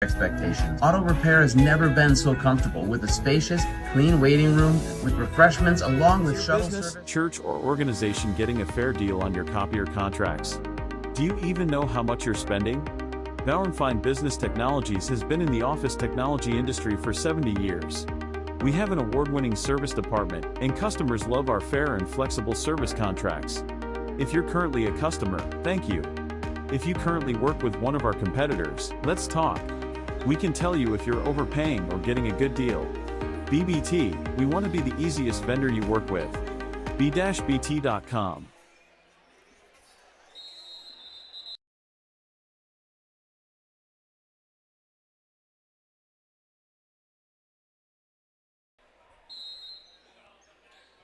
expectations. Auto repair has never been so comfortable, with a spacious, clean waiting room with refreshments along with shuttle business, service. church, or organization getting a fair deal on your copier contracts? Do you even know how much you're spending? Bauer & Fine Business Technologies has been in the office technology industry for 70 years. We have an award-winning service department, and customers love our fair and flexible service contracts. If you're currently a customer, thank you. If you currently work with one of our competitors, let's talk. We can tell you if you're overpaying or getting a good deal. BBT, we want to be the easiest vendor you work with. b-bt.com.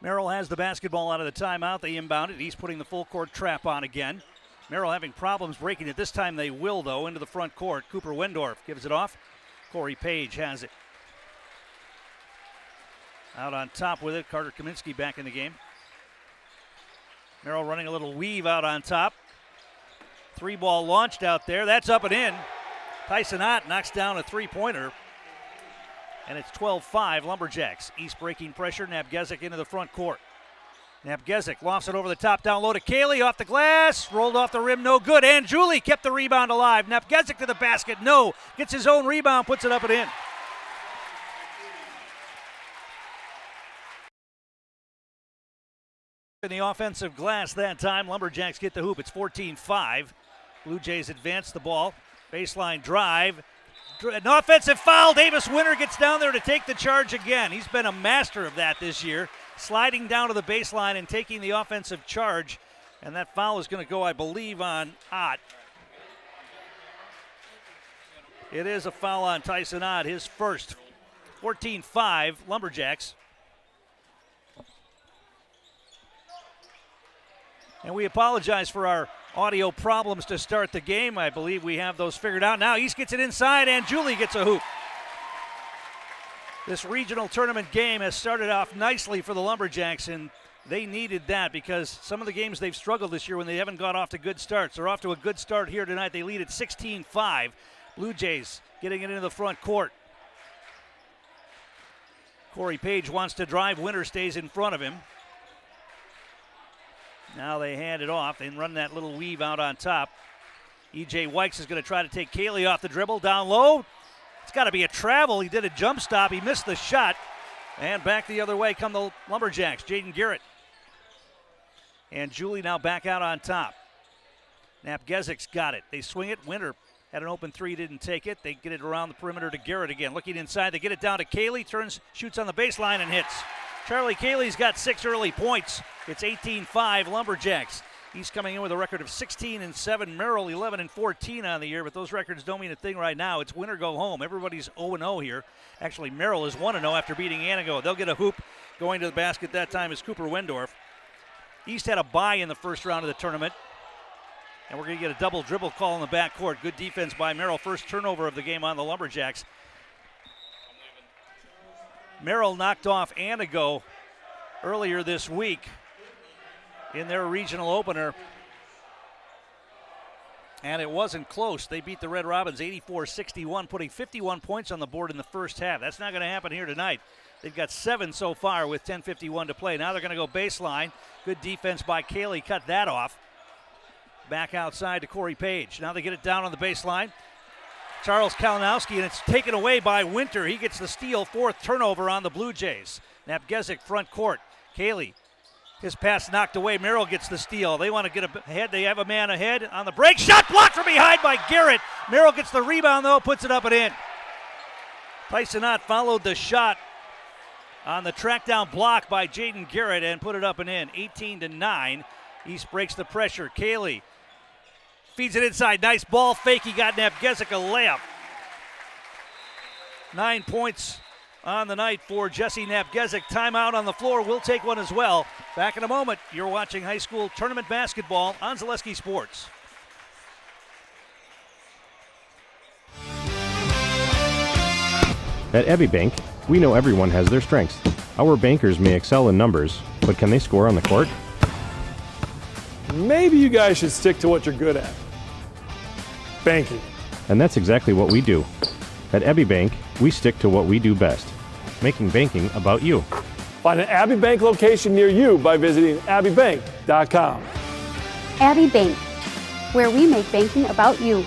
Merrill has the basketball out of the timeout. They inbound it. He's putting the full court trap on again. Merrill having problems breaking it. This time they will, though, into the front court. Cooper Wendorf gives it off. Corey Page has it. Out on top with it. Carter Kaminsky back in the game. Merrill running a little weave out on top. 3-ball launched out there. That's up and in. Tyson Ott knocks down a three-pointer. And it's 12-5 Lumberjacks. East breaking pressure. Nabgezik into the front court. Nabgezik lofts it over the top, down low to Cayley, off the glass, rolled off the rim, no good. And Julie kept the rebound alive. Nabgezik to the basket, no. Gets his own rebound, puts it up and in. In the offensive glass that time, Lumberjacks get the hoop. It's 14-5. Blue Jays advance the ball. Baseline drive. An offensive foul. Davis Winter gets down there to take the charge again. He's been a master of that this year, sliding down to the baseline and taking the offensive charge. And that foul is going to go, I believe, on Ott. It is a foul on Tyson Ott, his first. 14-5 Lumberjacks. And we apologize for our audio problems to start the game. I believe we have those figured out now. East gets it inside, and Julie gets a hoop. This regional tournament game has started off nicely for the Lumberjacks, and they needed that because some of the games they've struggled this year when they haven't got off to good starts. They're off to a good start here tonight. They lead at 16-5. Blue Jays getting it into the front court. Corey Page wants to drive. Winter stays in front of him. Now they hand it off and run that little weave out on top. E.J. Wykes is going to try to take Cayley off the dribble. Down low. It's got to be a travel. He did a jump stop. He missed the shot. And back the other way come the Lumberjacks. Jaden Garrett. And Julie now back out on top. Nabgezik's got it. They swing it. Winter had an open three, didn't take it. They get it around the perimeter to Garrett again. Looking inside, they get it down to Cayley. Turns, shoots on the baseline and hits. Charlie Cayley's got 6 early points. It's 18-5 Lumberjacks. He's coming in with a record of 16-7. Merrill 11-14 on the year, but those records don't mean a thing right now. It's win or go home. Everybody's 0-0 here. Actually, Merrill is 1-0 after beating Antigo. They'll get a hoop going to the basket that time is Cooper Wendorf. East had a bye in the first round of the tournament, and we're going to get a double dribble call in the backcourt. Good defense by Merrill. First turnover of the game on the Lumberjacks. Merrill knocked off Antigo earlier this week in their regional opener, and it wasn't close. They beat the Red Robins 84-61, putting 51 points on the board in the first half. That's not going to happen here tonight. They've got 7 so far with 10:51 to play. Now they're going to go baseline. Good defense by Cayley, cut that off. Back outside to Corey Page. Now they get it down on the baseline. Charles Kalinowski, and it's taken away by Winter. He gets the steal, 4th turnover on the Blue Jays. Nabgezik front court. Cayley, his pass knocked away. Merrill gets the steal. They want to get ahead. They have a man ahead on the break. Shot blocked from behind by Garrett. Merrill gets the rebound, though, puts it up and in. Tyson Ott followed the shot on the track down block by Jaden Garrett and put it up and in. 18-9. East breaks the pressure. Cayley feeds it inside. Nice ball fake. He got Nabgezik a layup. 9 points on the night for Jesse Nabgezik. Timeout on the floor. We'll take one as well. Back in a moment. You're watching high school tournament basketball on Zaleski Sports. At Ebby Bank, we know everyone has their strengths. Our bankers may excel in numbers, but can they score on the court? Maybe you guys should stick to what you're good at. Banking. And that's exactly what we do. At Abbey Bank, we stick to what we do best, making banking about you. Find an Abbey Bank location near you by visiting abbeybank.com. Abbey Bank, where we make banking about you.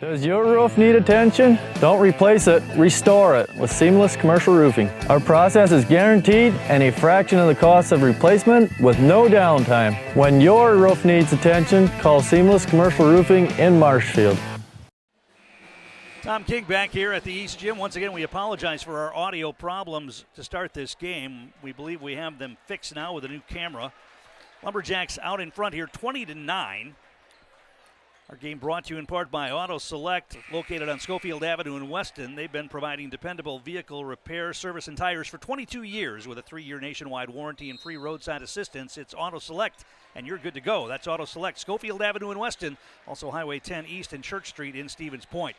Does your roof need attention? Don't replace it, restore it with Seamless Commercial Roofing. Our process is guaranteed and a fraction of the cost of replacement with no downtime. When your roof needs attention, call Seamless Commercial Roofing in Marshfield. Tom King back here at the East Gym. Once again, we apologize for our audio problems to start this game. We believe we have them fixed now with a new camera. Lumberjacks out in front here, 20-9. Our game brought to you in part by Auto Select, located on Schofield Avenue in Weston. They've been providing dependable vehicle repair, service, and tires for 22 years with a 3-year nationwide warranty and free roadside assistance. It's Auto Select, and you're good to go. That's Auto Select, Schofield Avenue in Weston, also Highway 10 East and Church Street in Stevens Point.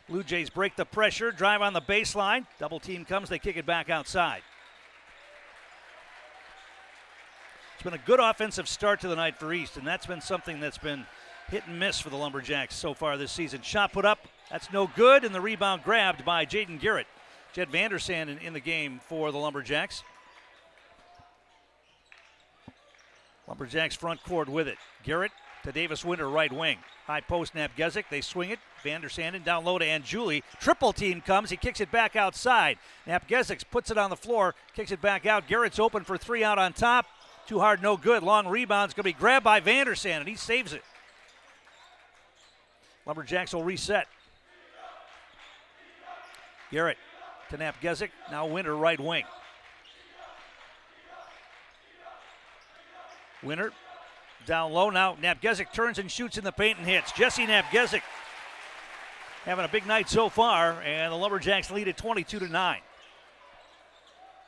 Blue Jays break the pressure, drive on the baseline. Double team comes, they kick it back outside. It's been a good offensive start to the night for East, and that's been something that's been hit and miss for the Lumberjacks so far this season. Shot put up, that's no good, and the rebound grabbed by Jaden Garrett. Jed Vandersand in the game for the Lumberjacks. Lumberjacks front court with it. Garrett to Davis Winter, right wing. High post, Napgezik, they swing it. Vandersand down low to Anjuli. Triple team comes, he kicks it back outside. Napgezik puts it on the floor, kicks it back out. Garrett's open for three out on top. Too hard, no good. Long rebound's going to be grabbed by Vandersand, and he saves it. Lumberjacks will reset. Garrett to Napgezik, now Winter right wing. Winter down low, now Napgezik turns and shoots in the paint and hits. Jesse Napgezik having a big night so far, and the Lumberjacks lead at 22-9.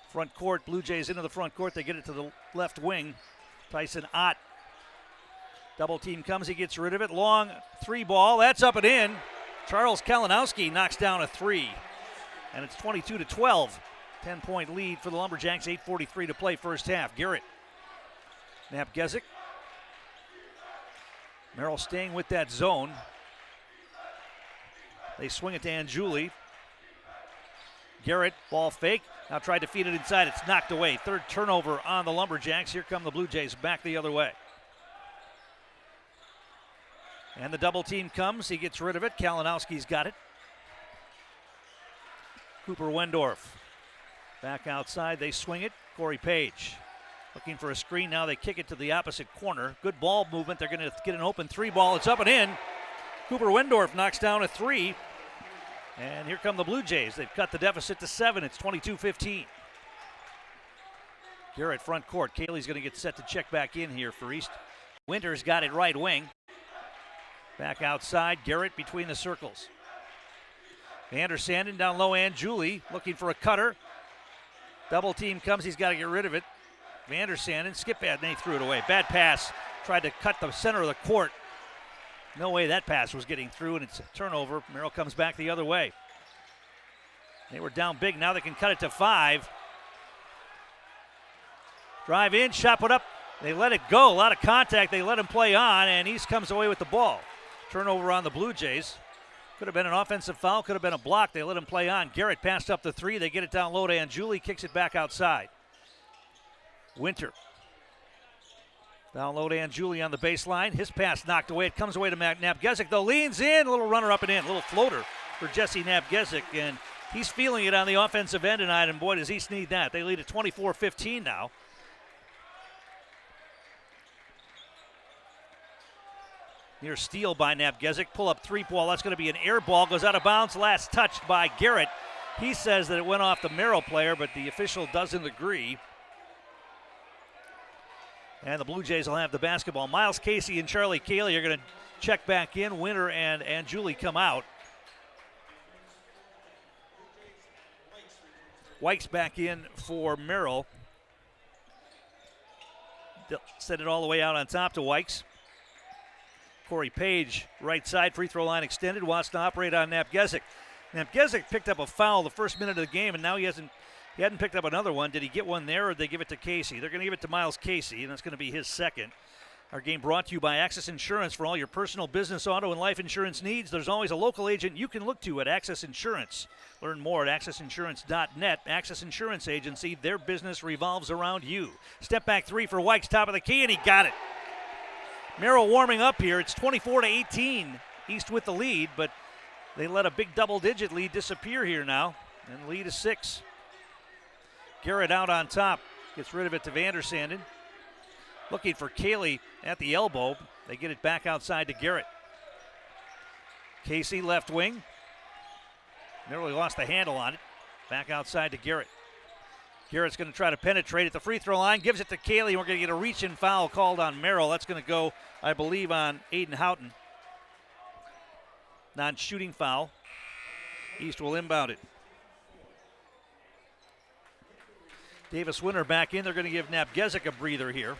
Front court, Blue Jays into the front court, they get it to the left wing. Tyson Ott. Double team comes, he gets rid of it. Long three ball, that's up and in. Charles Kalinowski knocks down a three. And it's 22-12. 10-point lead for the Lumberjacks, 8:43 to play first half. Garrett. Napgezik. Merrill staying with that zone. They swing it to Anjuli. Garrett, ball fake. Now tried to feed it inside, it's knocked away. Third turnover on the Lumberjacks. Here come the Blue Jays back the other way. And the double team comes. He gets rid of it. Kalinowski's got it. Cooper Wendorf back outside. They swing it. Corey Page looking for a screen. Now they kick it to the opposite corner. Good ball movement. They're going to get an open three ball. It's up and in. Cooper Wendorf knocks down a three. And here come the Blue Jays. They've cut the deficit to 7. It's 22-15. Garrett front court. Cayley's going to get set to check back in here for East. Winter's got it right wing. Back outside, Garrett between the circles. Vandersand down low, Anjuli looking for a cutter. Double team comes, he's got to get rid of it. Vandersand, skip bad, and he threw it away. Bad pass, tried to cut the center of the court. No way that pass was getting through, and it's a turnover. Merrill comes back the other way. They were down big, now they can cut it to 5. Drive in, shot put up. They let it go, a lot of contact, they let him play on, and East comes away with the ball. Turnover on the Blue Jays. Could have been an offensive foul, could have been a block. They let him play on. Garrett passed up the 3. They get it down low to Anjuli, kicks it back outside. Winter. Down low to Anjuli on the baseline. His pass knocked away. It comes away to Napgezik, though. Leans in, a little runner up and in, a little floater for Jesse Napgezik, and he's feeling it on the offensive end tonight, and boy, does East need that. They lead at 24-15 now. Near steal by Napgezik. Pull up three ball. That's going to be an air ball. Goes out of bounds. Last touched by Garrett. He says that it went off the Merrill player, but the official doesn't agree. And the Blue Jays will have the basketball. Miles Casey and Charlie Cayley are going to check back in. Winter and Anjuli come out. White's back in for Merrill. They'll send it all the way out on top to White's. Corey Page, right side, free throw line extended, wants to operate on Napgezik. Napgezik picked up a foul the first minute of the game, and now he hadn't picked up another one. Did he get one there, or did they give it to Casey? They're going to give it to Miles Casey, and that's going to be his second. Our game brought to you by Access Insurance. For all your personal, business, auto, and life insurance needs, there's always a local agent you can look to at Access Insurance. Learn more at accessinsurance.net. Access Insurance Agency, their business revolves around you. Step back three for Wykes, top of the key, and he got it. Merrill warming up here. It's 24-18. East with the lead, but they let a big double-digit lead disappear here now, and the lead is 6. Garrett out on top. Gets rid of it to Vandersanden. Looking for Cayley at the elbow. They get it back outside to Garrett. Casey left wing. Nearly lost the handle on it. Back outside to Garrett. Garrett's going to try to penetrate at the free throw line. Gives it to Cayley. We're going to get a reach-in foul called on Merrill. That's going to go, I believe, on Aiden Houghton. Non-shooting foul. East will inbound it. Davis Winter back in. They're going to give Nabgezik a breather here.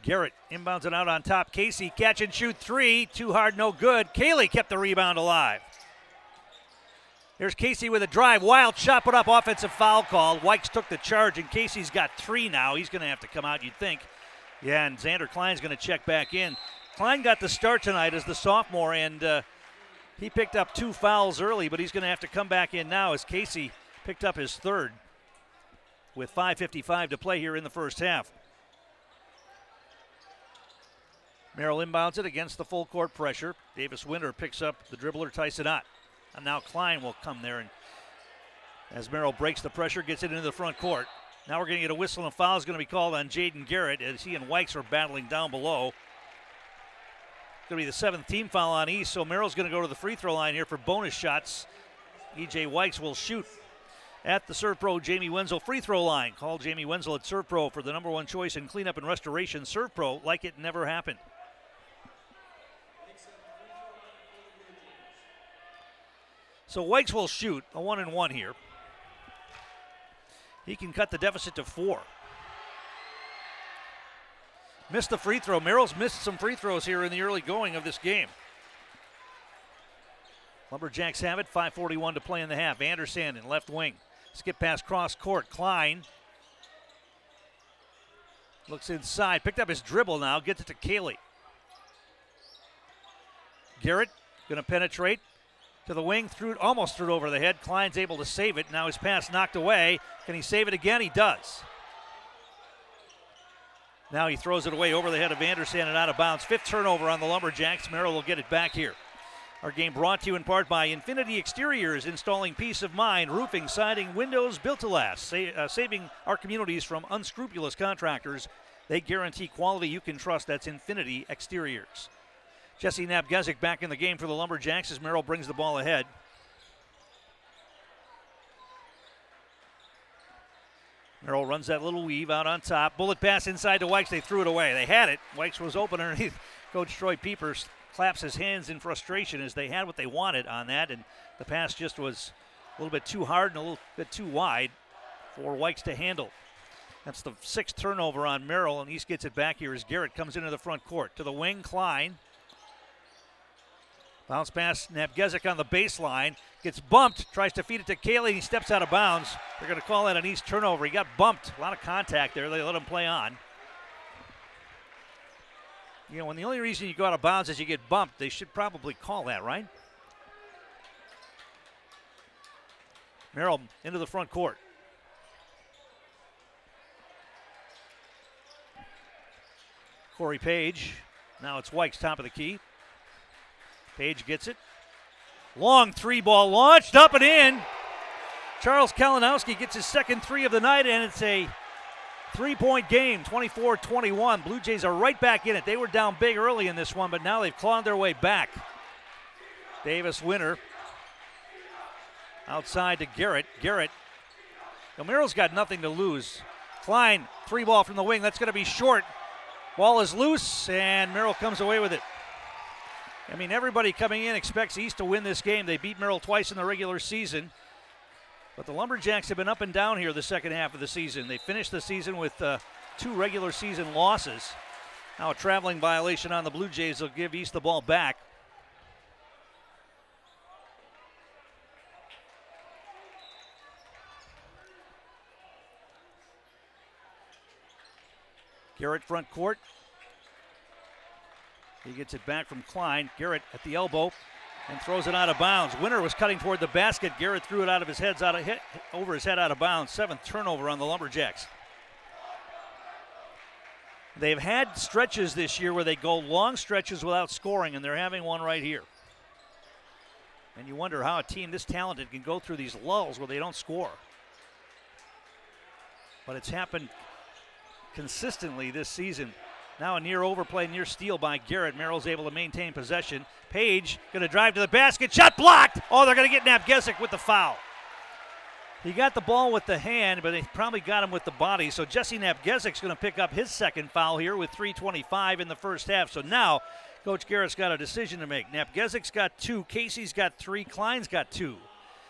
Garrett inbounds it out on top. Casey catch and shoot three. Too hard, no good. Cayley kept the rebound alive. There's Casey with a drive. Wild shot put up. Offensive foul called. Wykes took the charge, and Casey's got 3 now. He's going to have to come out, you'd think. Yeah, and Xander Klein's going to check back in. Klein got the start tonight as the sophomore, and he picked up 2 fouls early, but he's going to have to come back in now as Casey picked up his 3rd with 5:55 to play here in the first half. Merrill inbounds it against the full court pressure. Davis Winter picks up the dribbler Tyson Ott. And now Klein will come there, and as Merrill breaks the pressure, gets it into the front court. Now we're going to get a whistle, and a foul is going to be called on Jaden Garrett as he and Wykes are battling down below. It's going to be the 7th team foul on East, so Merrill's going to go to the free throw line here for bonus shots. E.J. Wykes will shoot at the Serve Pro Jamie Wenzel free throw line. Call Jamie Wenzel at Serve Pro for the #1 choice in cleanup and restoration. Serve Pro like it never happened. So Wykes will shoot a 1-and-1 here. He can cut the deficit to 4. Missed the free throw. Merrill's missed some free throws here in the early going of this game. Lumberjacks have it. 5:41 to play in the half. Vandersanden in left wing. Skip pass cross court. Klein looks inside. Picked up his dribble now. Gets it to Cayley. Garrett going to penetrate to the wing. Almost threw it over the head. Klein's able to save it. Now his pass knocked away. Can he save it again? He does. Now he throws it away over the head of Vandersanden and out of bounds. 5th turnover on the Lumberjacks. Merrill will get it back here. Our game brought to you in part by Infinity Exteriors, installing peace of mind, roofing, siding, windows built to last, saving our communities from unscrupulous contractors. They guarantee quality you can trust. That's Infinity Exteriors. Jesse Nabgezik back in the game for the Lumberjacks as Merrill brings the ball ahead. Merrill runs that little weave out on top. Bullet pass inside to Wykes. They threw it away. They had it. Wykes was open underneath. Coach Troy Peepers claps his hands in frustration as they had what they wanted on that, and the pass just was a little bit too hard and a little bit too wide for Wykes to handle. That's the 6th turnover on Merrill, and East gets it back here as Garrett comes into the front court. To the wing, Klein. Bounce pass, Nabgezik on the baseline. Gets bumped, tries to feed it to Cayley. He steps out of bounds. They're going to call that an East turnover. He got bumped. A lot of contact there. They let him play on. You know, when the only reason you go out of bounds is you get bumped, they should probably call that, right? Merrill into the front court. Corey Page. Now it's Wykes, top of the key. Page gets it. Long 3-ball launched, up and in. Charles Kalinowski gets his 2nd 3 of the night, and it's a 3-point game, 24-21. Blue Jays are right back in it. They were down big early in this one, but now they've clawed their way back. Davis Winter outside to Garrett. Garrett. Merrill's got nothing to lose. Klein, 3-ball from the wing. That's going to be short. Ball is loose, and Merrill comes away with it. I mean, everybody coming in expects East to win this game. They beat Merrill twice in the regular season. But the Lumberjacks have been up and down here the second half of the season. They finished the season with 2 regular season losses. Now a traveling violation on the Blue Jays will give East the ball back. Garrett front court. He gets it back from Klein. Garrett at the elbow and throws it out of bounds. Winter was cutting toward the basket. Garrett threw it out of his head, over his head out of bounds. 7th turnover on the Lumberjacks. They've had stretches this year where they go long stretches without scoring, and they're having one right here. And you wonder how a team this talented can go through these lulls where they don't score. But it's happened consistently this season. Now a near overplay, near steal by Garrett. Merrill's able to maintain possession. Page going to drive to the basket. Shot blocked! Oh, they're going to get Napgesic with the foul. He got the ball with the hand, but they probably got him with the body. So Jesse Napgesic's going to pick up his second foul here with 3:25 in the first half. So now Coach Garrett's got a decision to make. Napgesic's got 2. Casey's got 3. Klein's got 2.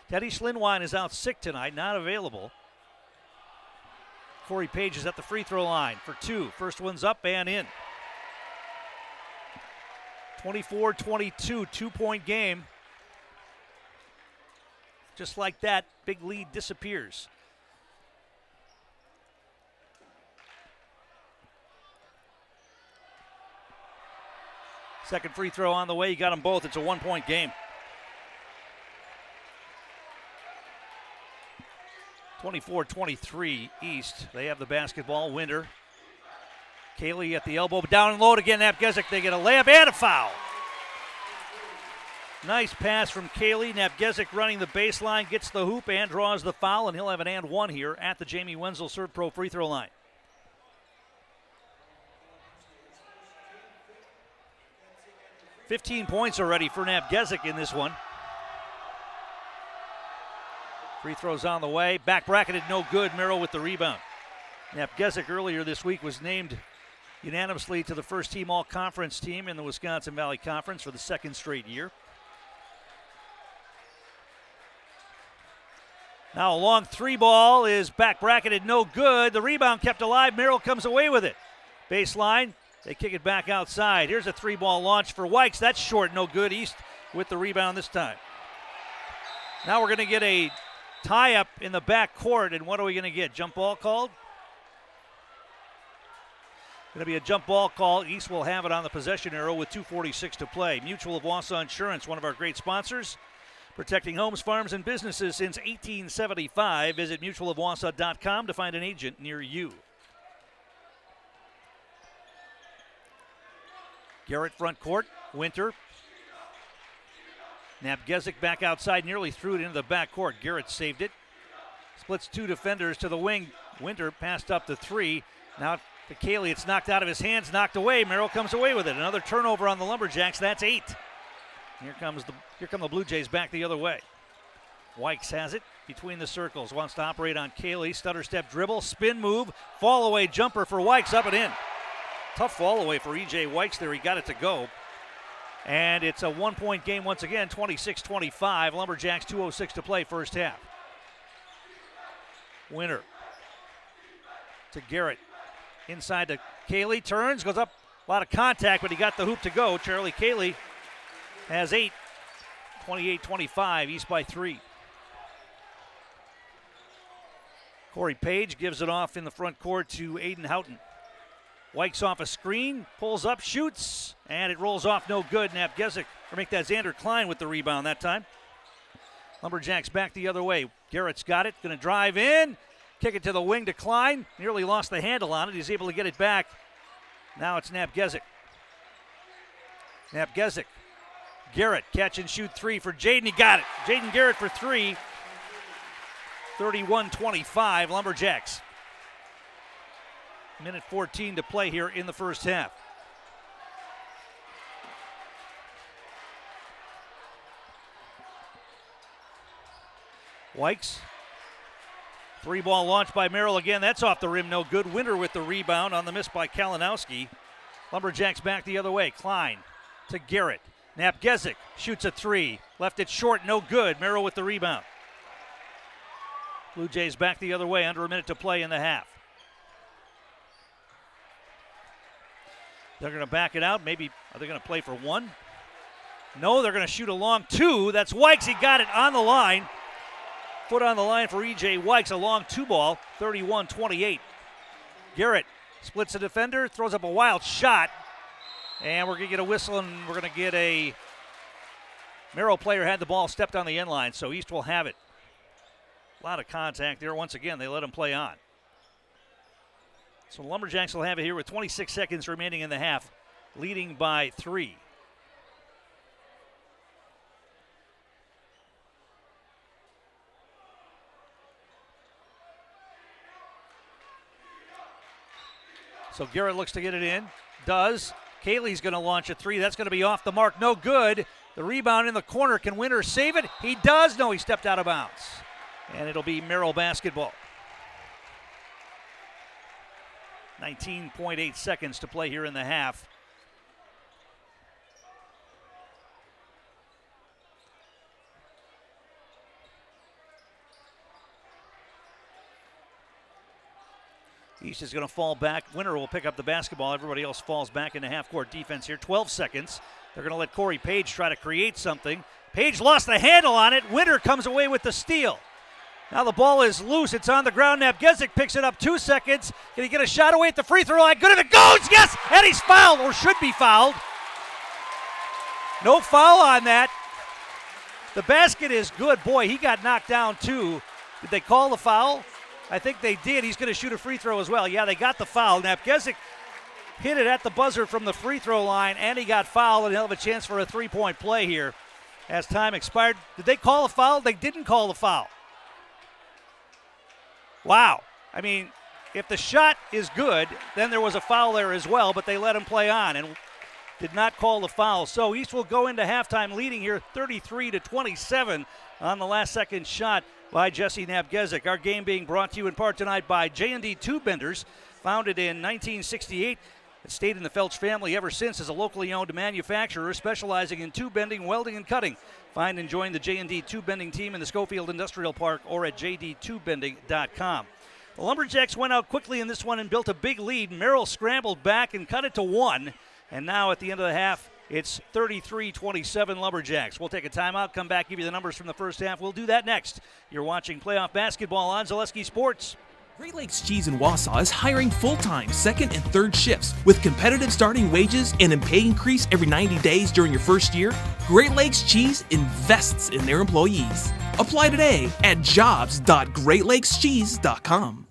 Teddy Schlinwein is out sick tonight, not available. Corey Page is at the free throw line for 2. First one's up and in. 24-22, 2-point game. Just like that, big lead disappears. Second free throw on the way. You got them both. It's a 1-point game. 24-23 East. They have the basketball. Winter. Kaylee at the elbow. Down and low again. Napgesic. They get a layup and a foul. Nice pass from Kaylee. Napgesic running the baseline. Gets the hoop and draws the foul. And he'll have an and one here at the Jamie Wenzel Serve Pro free throw line. $15 points already for Napgesic in this one. Free throws on the way. Back bracketed, no good. Merrill with the rebound. Napgesic earlier this week was named unanimously to the first team all-conference team in the Wisconsin Valley Conference for the second straight year. Now a long 3 ball is back bracketed, no good. The rebound kept alive. Merrill comes away with it. Baseline, they kick it back outside. Here's a 3-ball launch for Wykes. That's short, no good. East with the rebound this time. Now we're going to get a tie-up in the back court, and what are we going to get? Jump ball called? Going to be a jump ball call. East will have it on the possession arrow with 2:46 to play. Mutual of Wausau Insurance, one of our great sponsors, protecting homes, farms, and businesses since 1875. Visit mutualofwausau.com to find an agent near you. Garrett front court. Winter. Napgesic back outside, nearly threw it into the back court. Garrett saved it. Splits 2 defenders to the wing. Winter passed up the 3. Now to Kaylee, it's knocked out of his hands, knocked away. Merrill comes away with it. Another turnover on the Lumberjacks. That's 8. Here come the Blue Jays back the other way. Wykes has it between the circles. Wants to operate on Kaylee. Stutter step dribble, spin move, fall away jumper for Wykes, up and in. Tough fall away for E.J. Wykes there. He got it to go. And it's a 1-point game once again, 26-25. Lumberjacks 2:06 to play first half. Winter to Garrett. Inside to Kaylee, turns, goes up, a lot of contact, but he got the hoop to go. Charlie Kaylee has 8, 28-25, East by 3. Corey Page gives it off in the front court to Aiden Houghton. Wykes off a screen, pulls up, shoots, and it rolls off no good. Napgesic, or make that Xander Klein with the rebound that time. Lumberjacks back the other way. Garrett's got it, going to drive in. Kick it to the wing to Klein. Nearly lost the handle on it. He's able to get it back. Now it's Napgesic. Napgesic. Garrett, catch and shoot 3 for Jaden. He got it. Jaden Garrett for 3. 31-25 Lumberjacks. Minute 14 to play here in the first half. Wykes. 3-ball launch by Merrill again. That's off the rim, no good. Winter with the rebound on the miss by Kalinowski. Lumberjacks back the other way. Klein to Garrett. Napgesic shoots a 3. Left it short, no good. Merrill with the rebound. Blue Jays back the other way, under a minute to play in the half. They're going to back it out. Maybe, are they going to play for 1? No, they're going to shoot a long 2. That's Wykes. He got it on the line. Foot on the line for E.J. Wykes. A long 2-ball, 31-28. Garrett Splits a defender, throws up a wild shot. And we're going to get a whistle, and we're going to get a Merrill player had the ball, stepped on the end line, so East will have it. A lot of contact there. Once again, they let him play on. So the Lumberjacks will have it here with 26 seconds remaining in the half, leading by 3. So Garrett looks to get it in. Does. Cayley's going to launch a 3. That's going to be off the mark. No good. The rebound in the corner. Can Winter save it? He does. No, he stepped out of bounds. And it'll be Merrill basketball. 19.8 seconds to play here in the half. East is going to fall back. Winter will pick up the basketball. Everybody else falls back into half-court defense here. 12 seconds. They're going to let Corey Page try to create something. Page lost the handle on it. Winter comes away with the steal. Now the ball is loose. It's on the ground. Nabgezik picks it up. 2 seconds. Can he get a shot away at the free throw line? Good if it goes. Yes! And he's fouled, or should be fouled. No foul on that. The basket is good. Boy, he got knocked down too. Did they call the foul? I think they did. He's going to shoot a free throw as well. Yeah, they got the foul. Nabgezik hit it at the buzzer from the free throw line, and he got fouled, and he'll have a chance for a three-point play here as time expired. Did they call a foul? They didn't call the foul. Wow. I mean, if the shot is good, then there was a foul there as well, but they let him play on and did not call the foul. So East will go into halftime leading here 33-27 on the last second shot by Jesse Nabgezik. Our game being brought to you in part tonight by J&D Tube Benders, founded in 1968. It stayed in the Felch family ever since as a locally owned manufacturer specializing in tube bending, welding, and cutting. Find and join the J&D Tube Bending team in the Schofield Industrial Park or at jdtubebending.com. The Lumberjacks went out quickly in this one and built a big lead. Merrill scrambled back and cut it to 1. And now at the end of the half, it's 33-27 Lumberjacks. We'll take a timeout, come back, give you the numbers from the first half. We'll do that next. You're watching playoff basketball on Zaleski Sports. Great Lakes Cheese in Wausau is hiring full-time second and third shifts with competitive starting wages and a pay increase every 90 days during your first year. Great Lakes Cheese invests in their employees. Apply today at jobs.greatlakescheese.com.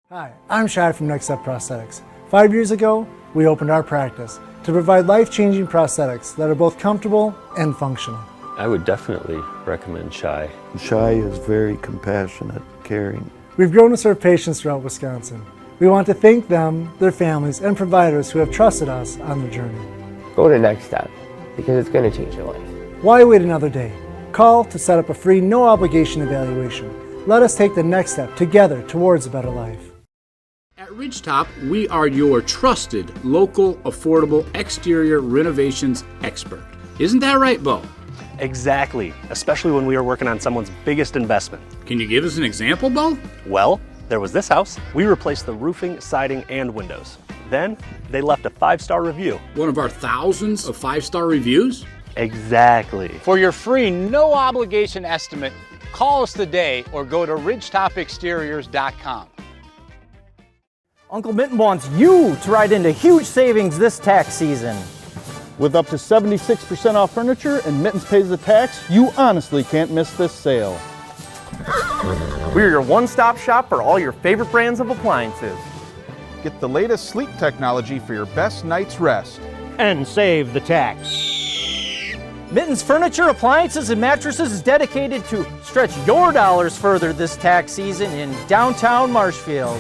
Hi, I'm Shad from Next Step Prosthetics. 5 years ago, we opened our practice to provide life-changing prosthetics that are both comfortable and functional. I would definitely recommend Shai. Shai is very compassionate, caring. We've grown to serve patients throughout Wisconsin. We want to thank them, their families, and providers who have trusted us on their journey. Go to Next Step because it's going to change your life. Why wait another day? Call to set up a free, no-obligation evaluation. Let us take the next step together towards a better life. At Ridgetop, we are your trusted, local, affordable exterior renovations expert. Isn't that right, Bo? Exactly, especially when we are working on someone's biggest investment. Can you give us an example, Bo? Well, there was this house. We replaced the roofing, siding, and windows. Then, they left a 5-star review. One of our thousands of 5-star reviews? Exactly. For your free, no-obligation estimate, call us today or go to ridgetopexteriors.com. Uncle Minton wants you to ride into huge savings this tax season. With up to 76% off furniture and Mittens pays the tax, you honestly can't miss this sale. We're your one-stop shop for all your favorite brands of appliances. Get the latest sleep technology for your best night's rest. And save the tax. Mittens Furniture, Appliances, and Mattresses is dedicated to stretch your dollars further this tax season in downtown Marshfield.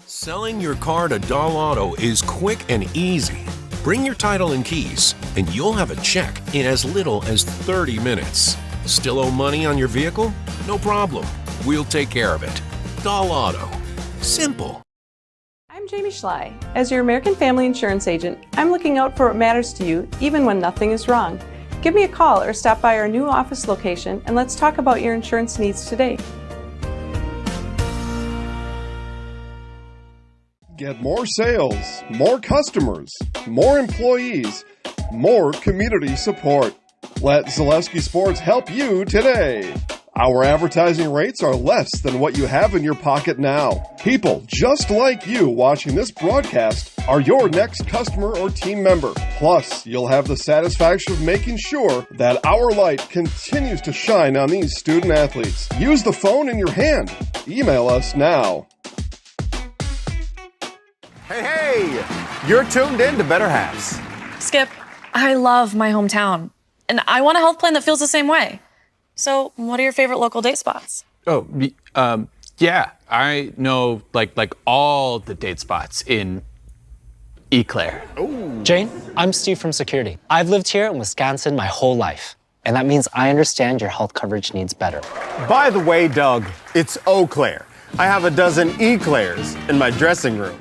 Selling your car to Dahl Auto is quick and easy. Bring your title and keys, and you'll have a check in as little as 30 minutes. Still owe money on your vehicle? No problem. We'll take care of it. Dahl Auto. Simple. I'm Jamie Schley. As your American Family Insurance agent, I'm looking out for what matters to you, even when nothing is wrong. Give me a call or stop by our new office location, and let's talk about your insurance needs today. Get more sales, more customers, more employees, more community support. Let Zaleski Sports help you today. Our advertising rates are less than what you have in your pocket now. People just like you watching this broadcast are your next customer or team member. Plus, you'll have the satisfaction of making sure that our light continues to shine on these student athletes. Use the phone in your hand. Email us now. Hey, you're tuned in to Better Halves. Skip, I love my hometown, and I want a health plan that feels the same way. So, what are your favorite local date spots? Oh, yeah, I know like all the date spots in Eau Claire. Jane, I'm Steve from security. I've lived here in Wisconsin my whole life, and that means I understand your health coverage needs better. By the way, Doug, it's Eau Claire. I have a dozen Eclairs in my dressing room.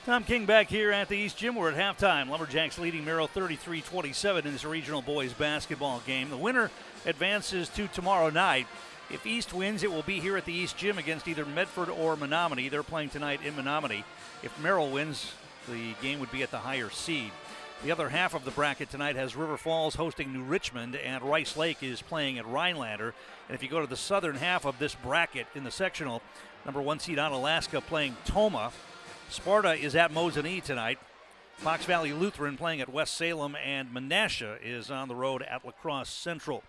Tom King back here at the East Gym. We're at halftime. Lumberjacks leading Merrill 33-27 in this regional boys basketball game. The winner advances to tomorrow night. If East wins, it will be here at the East Gym against either Medford or Menominee. They're playing tonight in Menominee. If Merrill wins, the game would be at the higher seed. The other half of the bracket tonight has River Falls hosting New Richmond, and Rice Lake is playing at Rhinelander. And if you go to the southern half of this bracket in the sectional, number 1 seed Onalaska playing Tomah. Sparta is at Mosinee tonight. Fox Valley Lutheran playing at West Salem, and Menasha is on the road at La Crosse Central.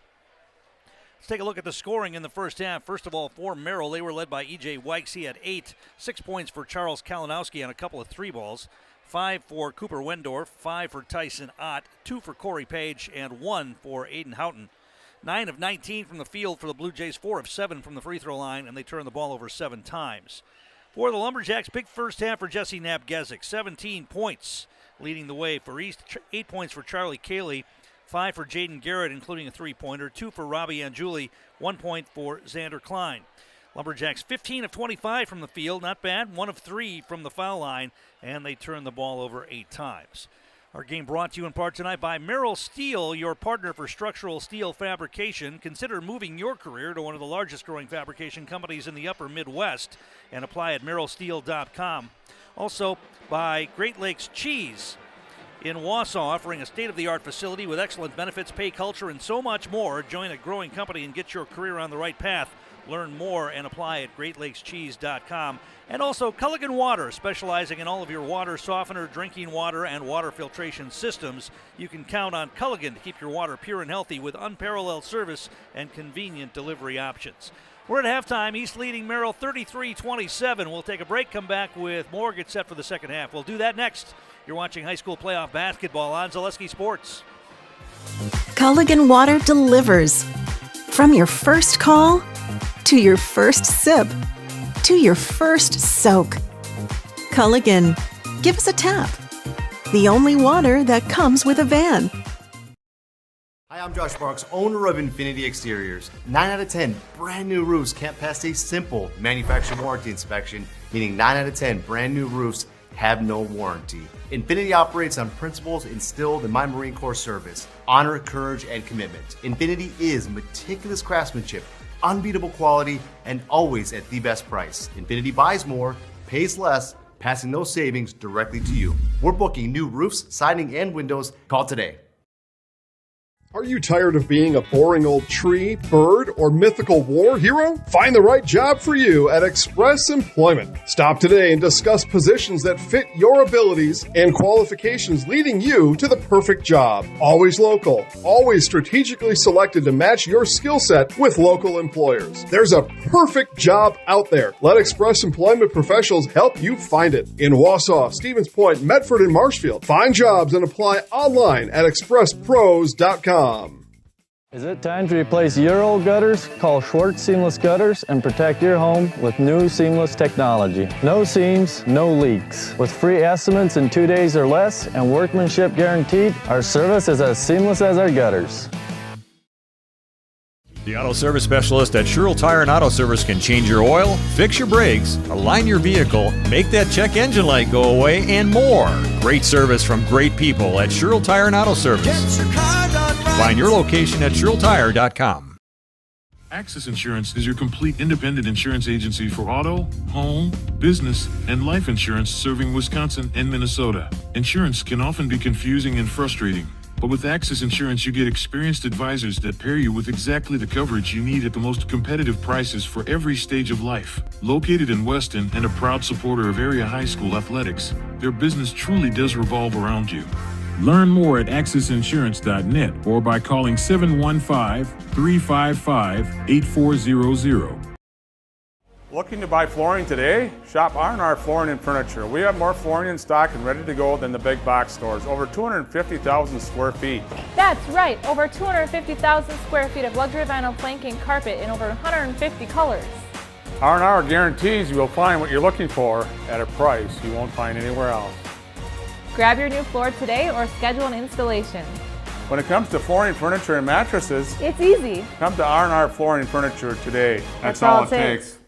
Let's take a look at the scoring in the first half. First of all, for Merrill, they were led by E.J. Wykes. He had 8, 6 points for Charles Kalinowski on a couple of 3 balls, 5 for Cooper Wendorf, 5 for Tyson Ott, 2 for Corey Page, and 1 for Aiden Houghton. 9 of 19 from the field for the Blue Jays, 4 of 7 from the free throw line, and they turned the ball over 7 times. For the Lumberjacks, big first half for Jesse Knapp-Gezik, 17 points leading the way for East, 8 points for Charlie Cayley, 5 for Jaden Garrett, including a 3-pointer, 2 for Robbie Anjuli, 1 point for Xander Klein. Lumberjacks 15 of 25 from the field, not bad, 1 of 3 from the foul line, and they turned the ball over 8 times. Our game brought to you in part tonight by Merrill Steel, your partner for structural steel fabrication. Consider moving your career to one of the largest growing fabrication companies in the upper Midwest and apply at merrillsteel.com. Also by Great Lakes Cheese in Wausau, offering a state-of-the-art facility with excellent benefits, pay culture, and so much more. Join a growing company and get your career on the right path. Learn more and apply at greatlakescheese.com. And also Culligan Water, specializing in all of your water softener, drinking water, and water filtration systems. You can count on Culligan to keep your water pure and healthy with unparalleled service and convenient delivery options. We're at halftime. East leading Merrill 33-27. We'll take a break, come back with more, get set for the second half. We'll do that next. You're watching high school playoff basketball on Zaleski Sports. Culligan Water delivers. From your first call to your first sip to your first soak. Culligan, give us a tap. The only water that comes with a van. Hi, I'm Josh Marks, owner of Infinity Exteriors. 9 out of 10 brand new roofs can't pass a simple manufacturer warranty inspection, meaning 9 out of 10 brand new roofs have no warranty. Infinity operates on principles instilled in my Marine Corps service: honor, courage, and commitment. Infinity is meticulous craftsmanship, unbeatable quality, and always at the best price. Infinity buys more, pays less, passing those savings directly to you. We're booking new roofs, siding, and windows. Call today. Are you tired of being a boring old tree, bird, or mythical war hero? Find the right job for you at Express Employment. Stop today and discuss positions that fit your abilities and qualifications, leading you to the perfect job. Always local, always strategically selected to match your skill set with local employers. There's a perfect job out there. Let Express Employment professionals help you find it. In Wausau, Stevens Point, Medford, and Marshfield. Find jobs and apply online at expresspros.com. Is it time to replace your old gutters? Call Schwartz Seamless Gutters and protect your home with new seamless technology. No seams, no leaks. With free estimates in 2 days or less and workmanship guaranteed, our service is as seamless as our gutters. The Auto Service Specialist at Sherrill Tire and Auto Service can change your oil, fix your brakes, align your vehicle, make that check engine light go away, and more. Great service from great people at Sherrill Tire and Auto Service. Find your location at SherrillTire.com. Access Insurance is your complete independent insurance agency for auto, home, business, and life insurance serving Wisconsin and Minnesota. Insurance can often be confusing and frustrating, But with Access Insurance, you get experienced advisors that pair you with exactly the coverage you need at the most competitive prices for every stage of life. Located in Weston and a proud supporter of area high school athletics, their business truly does revolve around you. Learn more at accessinsurance.net or by calling 715-355-8400. Looking to buy flooring today? Shop R&R Flooring and Furniture. We have more flooring in stock and ready to go than the big box stores. Over 250,000 square feet. That's right, over 250,000 square feet of luxury vinyl planking carpet in over 150 colors. R&R guarantees you will find what you're looking for at a price you won't find anywhere else. Grab your new floor today or schedule an installation. When it comes to flooring, furniture, and mattresses, it's easy. Come to R&R Flooring and Furniture today. That's all it takes.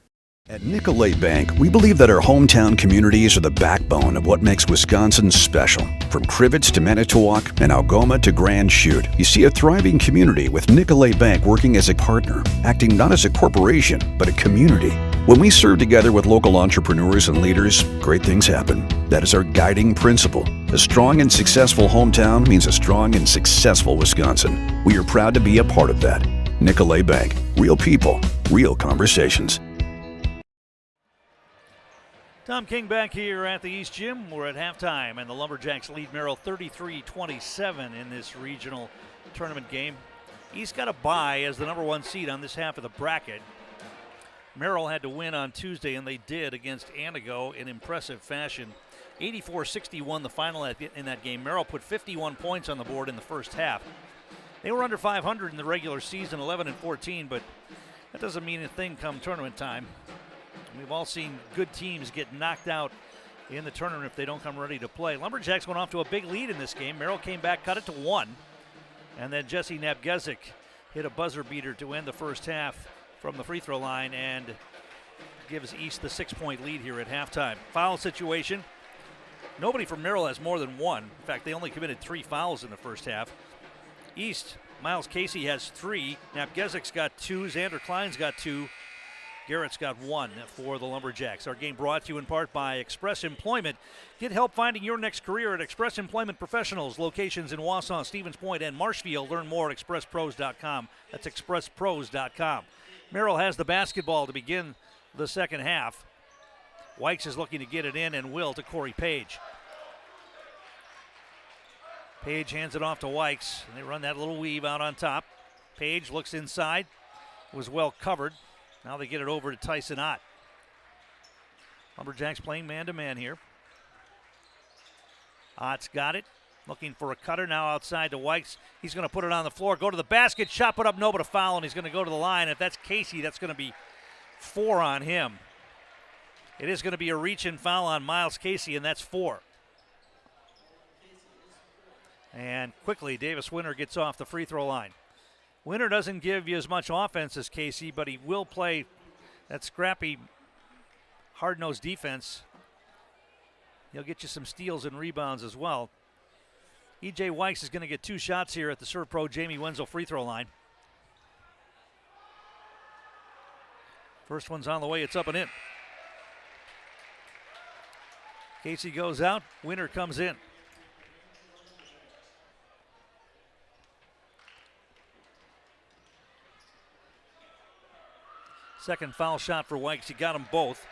At Nicolay Bank, we believe that our hometown communities are the backbone of what makes Wisconsin special. From Crivets to Manitowoc and Algoma to Grand Chute, you see a thriving community with Nicolay Bank working as a partner, acting not as a corporation, but a community. When we serve together with local entrepreneurs and leaders, great things happen. That is our guiding principle. A strong and successful hometown means a strong and successful Wisconsin. We are proud to be a part of that. Nicolay Bank. Real people, real conversations. Tom King back here at the East Gym. We're at halftime, and the Lumberjacks lead Merrill 33-27 in this regional tournament game. East got a bye as the number one seed on this half of the bracket. Merrill had to win on Tuesday, and they did against Antigo in impressive fashion. 84-61 the final in that game. Merrill put 51 points on the board in the first half. They were under 500 in the regular season, 11-14, but that doesn't mean a thing come tournament time. We've all seen good teams get knocked out in the tournament if they don't come ready to play. Lumberjacks went off to a big lead in this game. Merrill came back, cut it to 1. And then Jesse Nabgezik hit a buzzer beater to end the first half from the free throw line and gives East the 6-point lead here at halftime. Foul situation. Nobody from Merrill has more than 1. In fact, they only committed 3 fouls in the first half. East, Miles Casey has 3. Nabgezik's got 2. Xander Klein's got 2. Garrett's got 1 for the Lumberjacks. Our game brought to you in part by Express Employment. Get help finding your next career at Express Employment Professionals. Locations in Wausau, Stevens Point, and Marshfield. Learn more at expresspros.com. That's expresspros.com. Merrill has the basketball to begin the second half. Wykes is looking to get it in and will to Corey Page. Page hands it off to Wykes. They run that little weave out on top. Page looks inside. Was well covered. Now they get it over to Tyson Ott. Lumberjacks playing man-to-man here. Ott's got it. Looking for a cutter now outside to Wykes. He's going to put it on the floor, go to the basket, shot put up, no, but a foul, and he's going to go to the line. If that's Casey, that's going to be 4 on him. It is going to be a reach-in foul on Miles Casey, and that's 4. And quickly, Davis Winter gets off the free throw line. Winter doesn't give you as much offense as Casey, but he will play that scrappy, hard-nosed defense. He'll get you some steals and rebounds as well. E.J. Wykes is going to get 2 shots here at the Serve Pro Jamie Wenzel free throw line. First one's on the way. It's up and in. Casey goes out. Winter comes in. Second foul shot for Wykes. He got them both.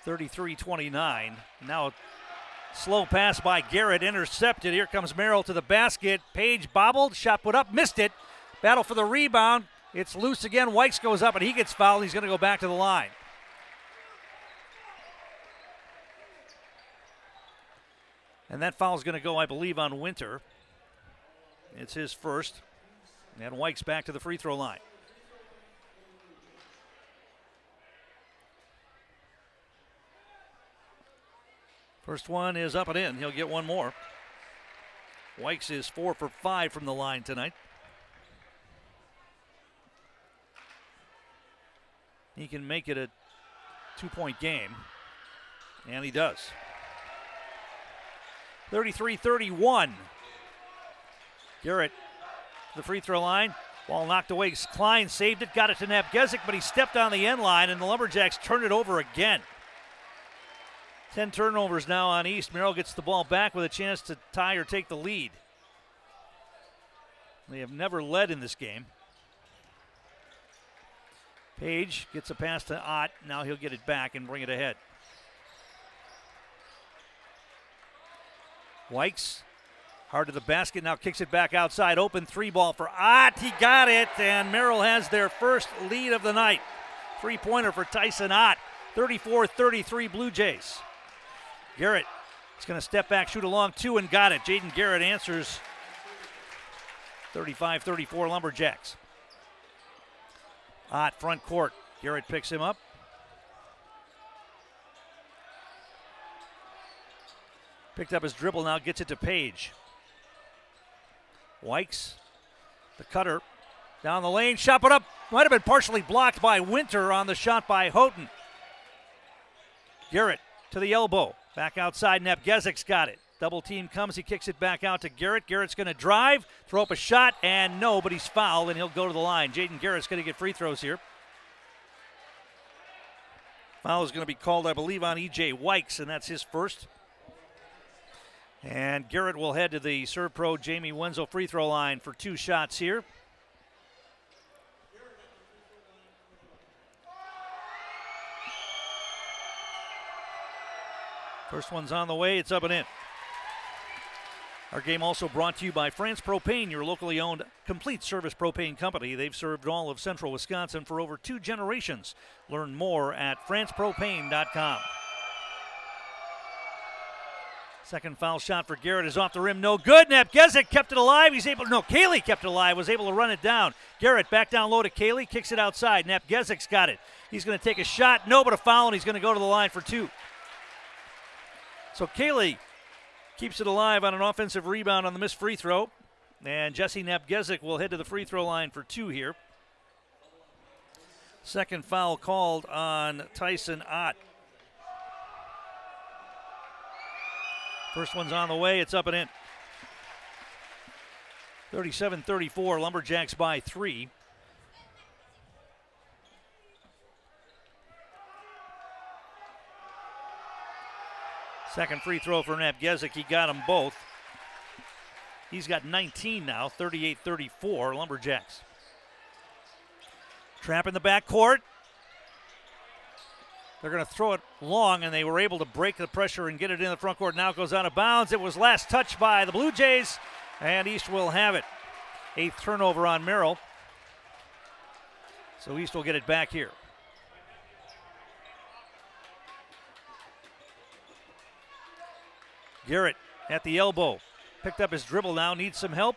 (33-29). Now a slow pass by Garrett, intercepted. Here comes Merrill to the basket. Page bobbled, shot put up, missed it. Battle for the rebound. It's loose again. Wykes goes up and he gets fouled. He's going to go back to the line. And that foul is going to go, I believe, on Winter. It's his first. And Wykes back to the free throw line. First one is up and in. He'll get one more. Wykes is 4 for 5 from the line tonight. He can make it a 2-point game, and he does. 33-31. Garrett, the free throw line. Ball knocked away. Klein saved it, got it to Nabgezik, but he stepped on the end line, and the Lumberjacks turned it over again. 10 turnovers now on East. Merrill gets the ball back with a chance to tie or take the lead. They have never led in this game. Page gets a pass to Ott. Now he'll get it back and bring it ahead. Wykes, hard to the basket, now kicks it back outside. Open three ball for Ott. He got it, and Merrill has their first lead of the night. Three-pointer for Tyson Ott. 34-33 Blue Jays. Garrett is going to step back, shoot a long two, and got it. Jaden Garrett answers. 35-34 Lumberjacks. Ott front court. Garrett picks him up. Picked up his dribble, now gets it to Page. Wykes, the cutter, down the lane, shot put up. Might have been partially blocked by Winter on the shot by Houghton. Garrett to the elbow. Back outside, Nepgezik's got it. Double team comes, he kicks it back out to Garrett. Garrett's going to drive, throw up a shot, and no, but he's fouled, and he'll go to the line. Jaden Garrett's going to get free throws here. Foul is going to be called, I believe, on E.J. Wykes, and that's his first. And Garrett will head to the Serve Pro Jamie Wenzel free throw line for 2 shots here. First one's on the way, it's up and in. Our game also brought to you by France Propane, your locally owned complete service propane company. They've served all of central Wisconsin for over 2 generations. Learn more at francepropane.com. Second foul shot for Garrett is off the rim, no good. Nepgezik kept it alive. Cayley kept it alive, was able to run it down. Garrett back down low to Cayley, kicks it outside. Nepgezik's got it. He's going to take a shot, no, but a foul, and he's going to go to the line for 2. So Cayley keeps it alive on an offensive rebound on the missed free throw. And Jesse Nepgezik will head to the free throw line for 2 here. Second foul called on Tyson Ott. First one's on the way, it's up and in. 37-34, Lumberjacks by 3. Second free throw for Nepgezik. He got them both. He's got 19 now, 38-34, Lumberjacks. Trap in the backcourt. They're going to throw it long, and they were able to break the pressure and get it in the front court. Now it goes out of bounds. It was last touched by the Blue Jays, and East will have it. 8th turnover on Merrill. So East will get it back here. Garrett at the elbow. Picked up his dribble now, needs some help.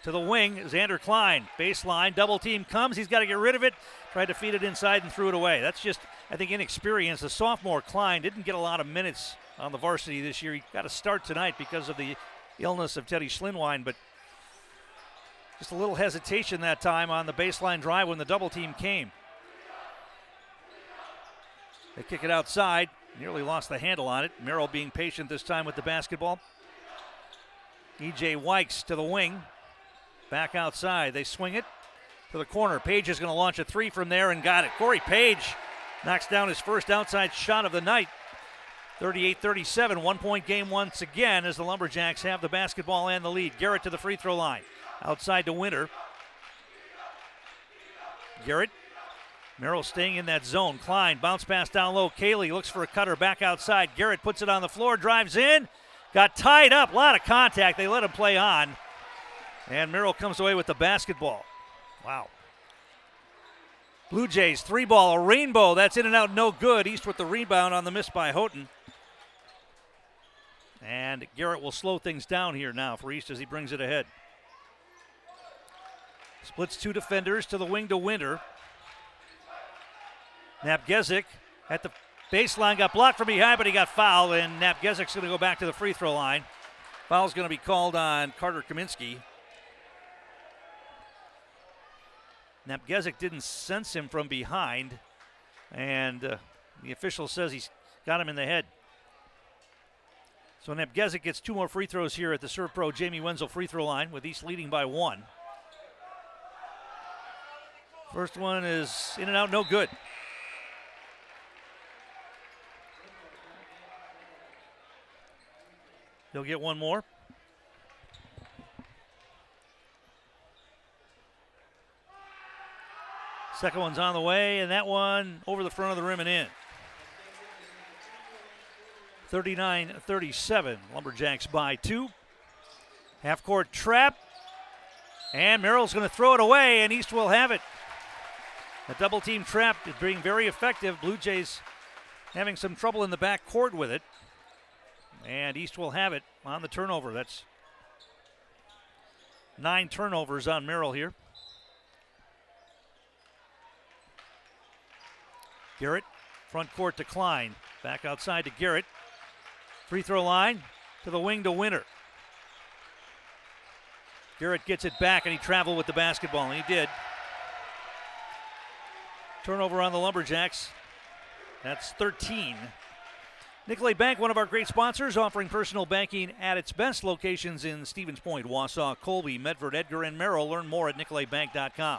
To the wing, Xander Klein. Baseline, double team comes. He's got to get rid of it. Tried to feed it inside and threw it away. That's just, I think, inexperience. The sophomore Klein didn't get a lot of minutes on the varsity this year. He got a start tonight because of the illness of Teddy Schlinwine, but just a little hesitation that time on the baseline drive when the double team came. They kick it outside. Nearly lost the handle on it. Merrill being patient this time with the basketball. E.J. Wykes to the wing. Back outside. They swing it to the corner. Page is going to launch a 3 from there and got it. Corey Page knocks down his first outside shot of the night. 38-37, 1-point game once again as the Lumberjacks have the basketball and the lead. Garrett to the free throw line. Outside to Winter. Garrett. Merrill staying in that zone. Klein, bounce pass down low. Cayley looks for a cutter back outside. Garrett puts it on the floor, drives in. Got tied up, a lot of contact. They let him play on. And Merrill comes away with the basketball. Wow. Blue Jays, 3-ball, a rainbow. That's in and out, no good. East with the rebound on the miss by Houghton. And Garrett will slow things down here now for East as he brings it ahead. Splits 2 defenders to the wing to Winter. Nepgezik at the baseline, got blocked from behind, but he got fouled, and Nepgezik's going to go back to the free throw line. Foul's going to be called on Carter Kaminsky. Nepgezik didn't sense him from behind, and the official says he's got him in the head. So Nepgezik gets 2 more free throws here at the Serve Pro Jamie Wenzel free throw line, with East leading by 1. First one is in and out, no good. He'll get one more. Second one's on the way, and that one over the front of the rim and in. 39-37. Lumberjacks by 2. Half-court trap. And Merrill's going to throw it away, and East will have it. A double-team trap is being very effective. Blue Jays having some trouble in the back court with it. And East will have it on the turnover. That's 9 turnovers on Merrill here. Garrett, front court to Klein. Back outside to Garrett. Free throw line to the wing to Winter. Garrett gets it back, and he traveled with the basketball, and he did. Turnover on the Lumberjacks. That's 13. Nicolay Bank, one of our great sponsors, offering personal banking at its best. Locations in Stevens Point, Wausau, Colby, Medford, Edgar, and Merrill. Learn more at nicolaybank.com.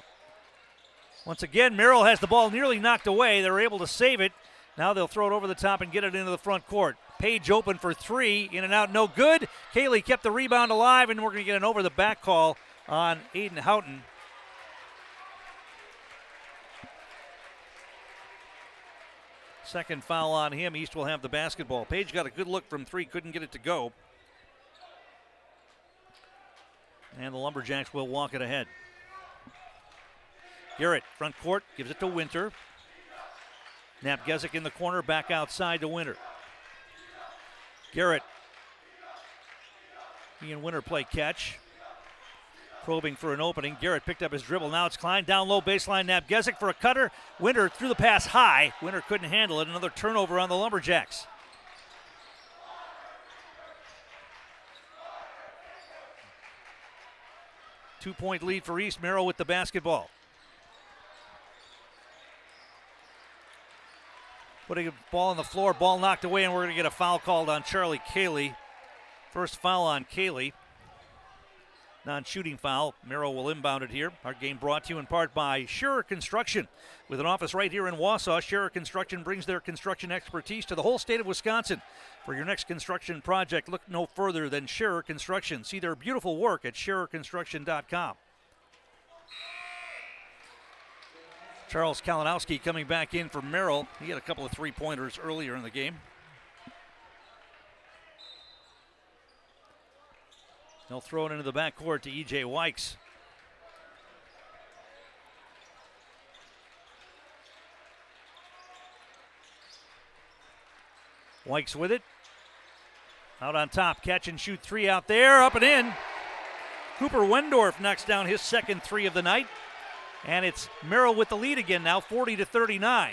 Once again, Merrill has the ball nearly knocked away. They're able to save it. Now they'll throw it over the top and get it into the front court. Page open for 3, in and out, no good. Cayley kept the rebound alive, and we're going to get an over-the-back call on Aiden Houghton. Second foul on him. East will have the basketball. Page got a good look from 3, couldn't get it to go. And the Lumberjacks will walk it ahead. Garrett, front court, gives it to Winter. Napgezik in the corner, back outside to Winter. Garrett. He and Winter play catch. Probing for an opening. Garrett picked up his dribble. Now it's Klein down low baseline. Napgezik for a cutter. Winter threw the pass high. Winter couldn't handle it. Another turnover on the Lumberjacks. Two-point lead for East. Merrill with the basketball. Putting a ball on the floor, ball knocked away, and we're going to get a foul called on Charlie Cayley. First foul on Cayley. Non-shooting foul. Merrill will inbound it here. Our game brought to you in part by Scherer Construction. With an office right here in Wausau, Scherer Construction brings their construction expertise to the whole state of Wisconsin. For your next construction project, look no further than Scherer Construction. See their beautiful work at schererconstruction.com. Charles Kalinowski coming back in for Merrill. He had a couple of three-pointers earlier in the game. They'll throw it into the backcourt to E.J. Wykes. Wykes with it. Out on top, catch and shoot 3 out there, up and in. Cooper Wendorf knocks down his second 3 of the night. And it's Merrill with the lead again now, 40-39.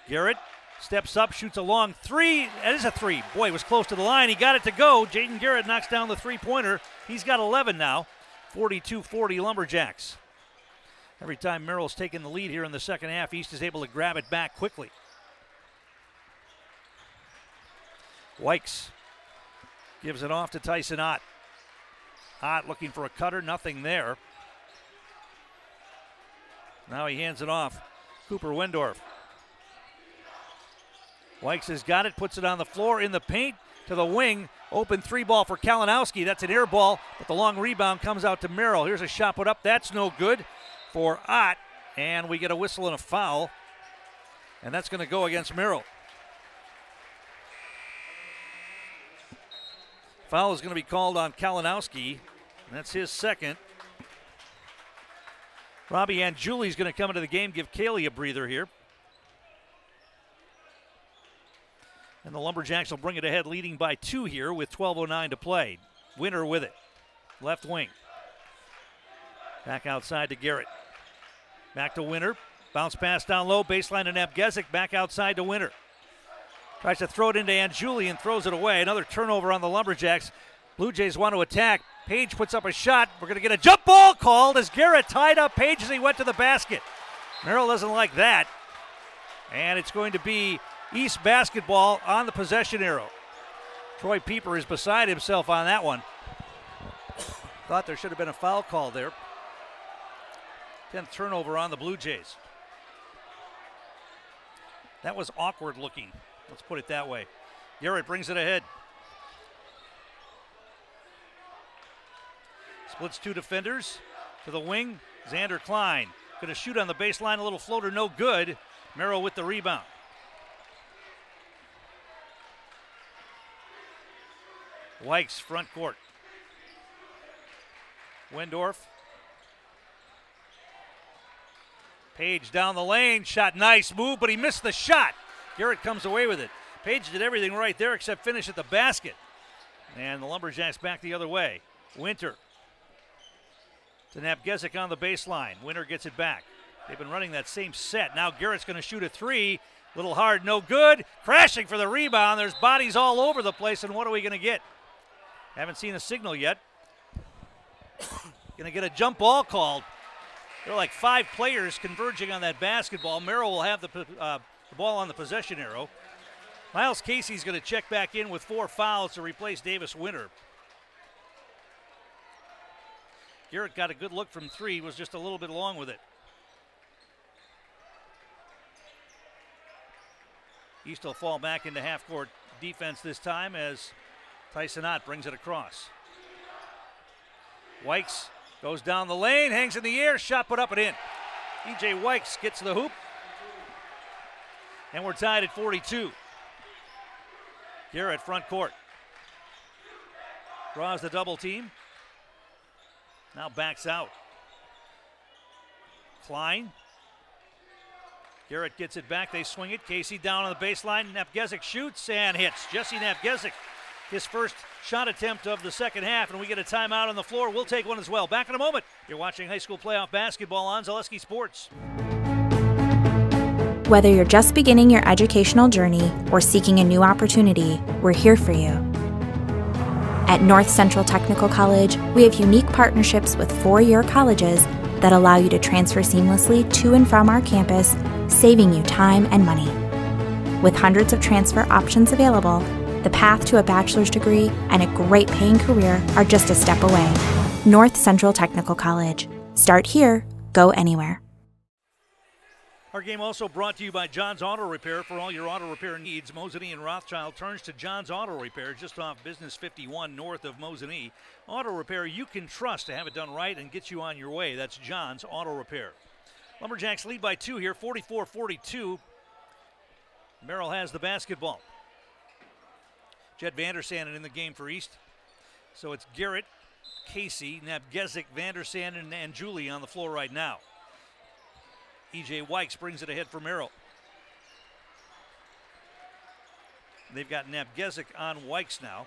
Garrett steps up, shoots a long 3. That is a 3. Boy, it was close to the line. He got it to go. Jaden Garrett knocks down the three-pointer. He's got 11 now. 42-40 Lumberjacks. Every time Merrill's taken the lead here in the second half, East is able to grab it back quickly. Wykes gives it off to Tyson Ott. Ott looking for a cutter, nothing there. Now he hands it off. Cooper Wendorf. Wykes has got it, puts it on the floor in the paint to the wing. Open 3 ball for Kalinowski. That's an air ball, but the long rebound comes out to Merrill. Here's a shot put up. That's no good for Ott. And we get a whistle and a foul. And that's going to go against Merrill. Foul is going to be called on Kalinowski. That's his second. Robbie Angiuli's going to come into the game, give Cayley a breather here. And the Lumberjacks will bring it ahead, leading by 2 here with 12:09 to play. Winter with it. Left wing. Back outside to Garrett. Back to Winter. Bounce pass down low. Baseline to Napgezik. Back outside to Winter. Tries to throw it into Angiuli and throws it away. Another turnover on the Lumberjacks. Blue Jays want to attack. Page puts up a shot. We're going to get a jump ball called as Garrett tied up Page as he went to the basket. Merrill doesn't like that. And it's going to be East basketball on the possession arrow. Troy Pieper is beside himself on that one. Thought there should have been a foul call there. 10th turnover on the Blue Jays. That was awkward looking. Let's put it that way. Garrett brings it ahead. Splits two defenders to the wing. Xander Klein going to shoot on the baseline. A little floater, no good. Merrill with the rebound. Weichs front court. Wendorf. Page down the lane. Shot nice move, but he missed the shot. Garrett comes away with it. Page did everything right there except finish at the basket. And the Lumberjacks back the other way. Winter to Napgezik on the baseline. Winter gets it back. They've been running that same set. Now Garrett's going to shoot a three. Little hard, no good. Crashing for the rebound. There's bodies all over the place, and what are we going to get? Haven't seen a signal yet. Going to get a jump ball called. There are like 5 players converging on that basketball. Merrill will have the ball on the possession arrow. Miles Casey's going to check back in with 4 fouls to replace Davis Winter. Garrett got a good look from 3, was just a little bit long with it. East will fall back into half-court defense this time as Tyson Ott brings it across. Weichs goes down the lane, hangs in the air, shot put up and in. E.J. Weichs gets the hoop. And we're tied at 42. Garrett front court. Draws the double team. Now backs out. Klein. Garrett gets it back. They swing it. Casey down on the baseline. Napgezik shoots and hits. Jesse Napgezik, his first shot attempt of the second half, and we get a timeout on the floor. We'll take one as well. Back in a moment. You're watching high school playoff basketball on Zaleski Sports. Whether you're just beginning your educational journey or seeking a new opportunity, we're here for you. At North Central Technical College, we have unique partnerships with 4-year colleges that allow you to transfer seamlessly to and from our campus, saving you time and money. With hundreds of transfer options available, the path to a bachelor's degree and a great paying career are just a step away. North Central Technical College. Start here, go anywhere. Our game also brought to you by John's Auto Repair. For all your auto repair needs, Mosinee and Rothschild turns to John's Auto Repair just off Business 51 north of Mosinee. Auto repair you can trust to have it done right and get you on your way. That's John's Auto Repair. Lumberjacks lead by 2 here, 44-42. Merrill has the basketball. Jed Vandersanden in the game for East. So it's Garrett, Casey, Napgezik, Vandersanden, and Julie on the floor right now. E.J. Weichs brings it ahead for Merrill. They've got Napgezik on Weichs now.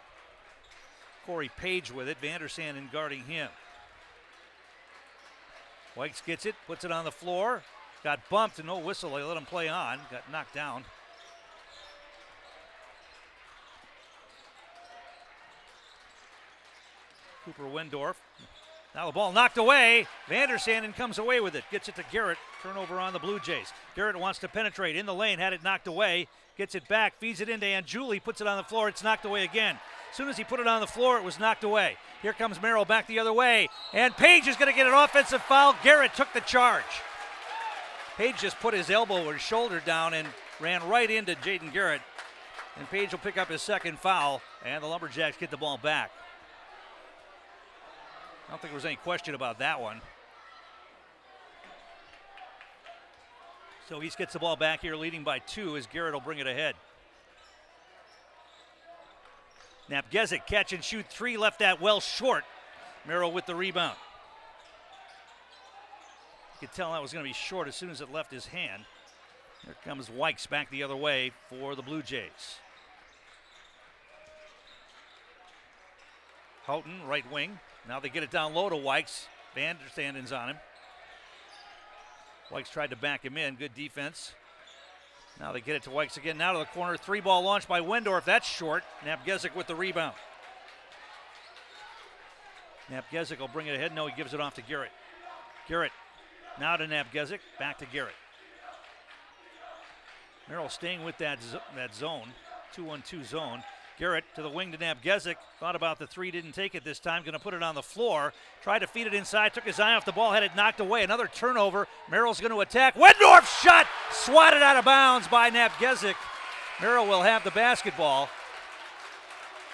Corey Page with it, Vandersanden guarding him. Weichs gets it, puts it on the floor. Got bumped and no whistle, they let him play on. Got knocked down. Cooper Wendorf. Now the ball knocked away. Vandersanden comes away with it. Gets it to Garrett. Turnover on the Blue Jays. Garrett wants to penetrate in the lane. Had it knocked away. Gets it back. Feeds it into Anjuli. Puts it on the floor. It's knocked away again. As soon as he put it on the floor, it was knocked away. Here comes Merrill back the other way. And Page is going to get an offensive foul. Garrett took the charge. Page just put his elbow or his shoulder down and ran right into Jaden Garrett. And Page will pick up his second foul. And the Lumberjacks get the ball back. I don't think there was any question about that one. So East gets the ball back here, leading by 2 as Garrett will bring it ahead. Napgezik catch and shoot 3, left that well short. Merrill with the rebound. You could tell that was going to be short as soon as it left his hand. Here comes Weichs back the other way for the Blue Jays. Houghton, right wing. Now they get it down low to Weichs. Vandersanden's on him. Weichs tried to back him in. Good defense. Now they get it to Weichs again. Now to the corner. 3-ball launch by Wendorf. That's short. Napgezik with the rebound. Napgezik will bring it ahead. No, he gives it off to Garrett. Garrett now to Napgezik. Back to Garrett. Merrill staying with that zone. 2-1-2 zone. Garrett to the wing to Napgezik. Thought about the 3, didn't take it this time. Going to put it on the floor. Tried to feed it inside. Took his eye off the ball. Had it knocked away. Another turnover. Merrill's going to attack. Wendorf shot. Swatted out of bounds by Napgezik. Merrill will have the basketball.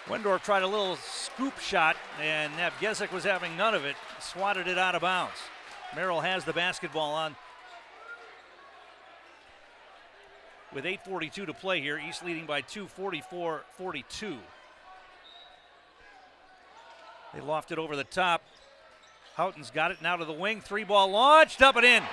Wendorf tried a little scoop shot, and Nabgezik was having none of it. Swatted it out of bounds. Merrill has the basketball on. With 8:42 to play here, East leading by 2, 44-42. They loft it over the top. Houghton's got it now to the wing. 3-ball launched, up and in.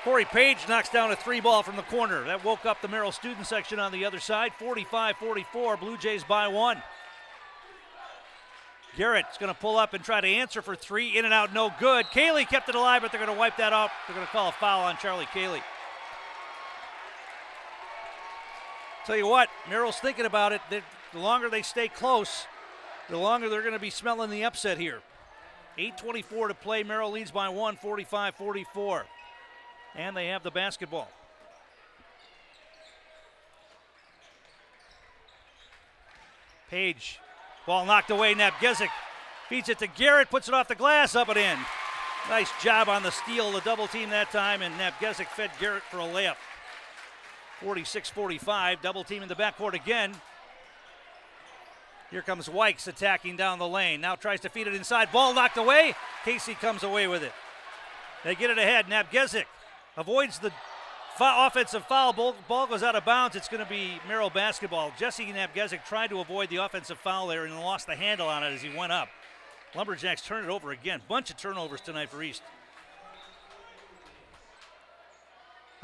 Corey Page knocks down a 3-ball from the corner. That woke up the Merrill student section on the other side. 45-44, Blue Jays by 1. Garrett's going to pull up and try to answer for 3. In and out, no good. Cayley kept it alive, but they're going to wipe that off. They're going to call a foul on Charlie Cayley. Tell you what, Merrill's thinking about it. The longer they stay close, the longer they're going to be smelling the upset here. 8:24 to play. Merrill leads by 1, 45-44. And they have the basketball. Page, ball knocked away. Nabgezik feeds it to Garrett, puts it off the glass, up and in. Nice job on the steal, the double team that time, and Nabgezik fed Garrett for a layup. 46-45, double team in the backcourt again. Here comes Wykes attacking down the lane. Now tries to feed it inside. Ball knocked away. Casey comes away with it. They get it ahead. Nabgezik avoids the offensive foul. Ball goes out of bounds. It's going to be Merrill basketball. Jesse Nabgezik tried to avoid the offensive foul there and lost the handle on it as he went up. Lumberjacks turn it over again. Bunch of turnovers tonight for East.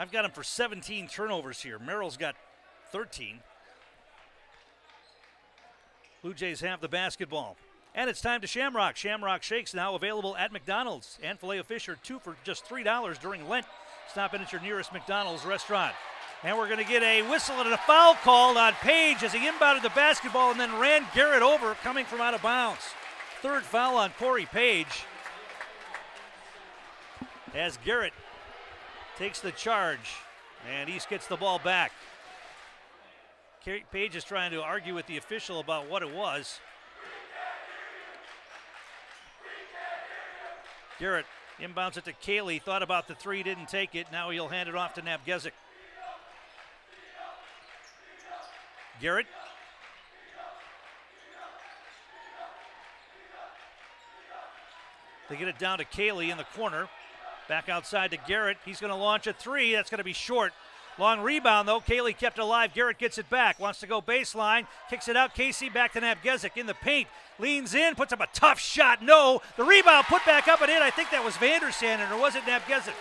I've got them for 17 turnovers here. Merrill's got 13. Blue Jays have the basketball. And it's time to Shamrock. Shamrock Shakes now available at McDonald's. And Filet-O-Fish are 2 for just $3 during Lent. Stop in at your nearest McDonald's restaurant. And we're going to get a whistle and a foul called on Page as he inbounded the basketball and then ran Garrett over coming from out of bounds. Third foul on Corey Page as Garrett takes the charge and East gets the ball back. Page is trying to argue with the official about what it was. Garrett inbounds it to Cayley, thought about the 3, didn't take it. Now he'll hand it off to Nabgezik. Garrett. They get it down to Cayley in the corner. Back outside to Garrett. He's going to launch a 3. That's going to be short. Long rebound, though. Cayley kept it alive. Garrett gets it back. Wants to go baseline. Kicks it out. Casey back to Nabgezik in the paint. Leans in. Puts up a tough shot. No. The rebound put back up and in. I think that was Vandersanden, or was it Nabgezik?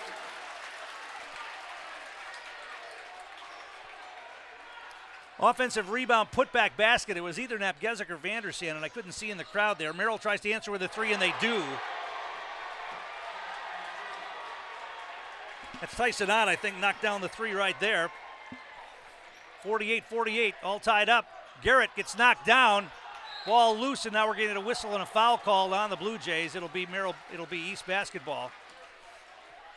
Offensive rebound putback basket. It was either Nabgezik or Vandersanden. I couldn't see in the crowd there. Merrill tries to answer with a 3, and they do. That's Tyson Ott, I think, knocked down the 3 right there. 48-48, all tied up. Garrett gets knocked down. Ball loose, and now we're getting a whistle and a foul called on the Blue Jays. It'll be Merrill. It'll be East basketball.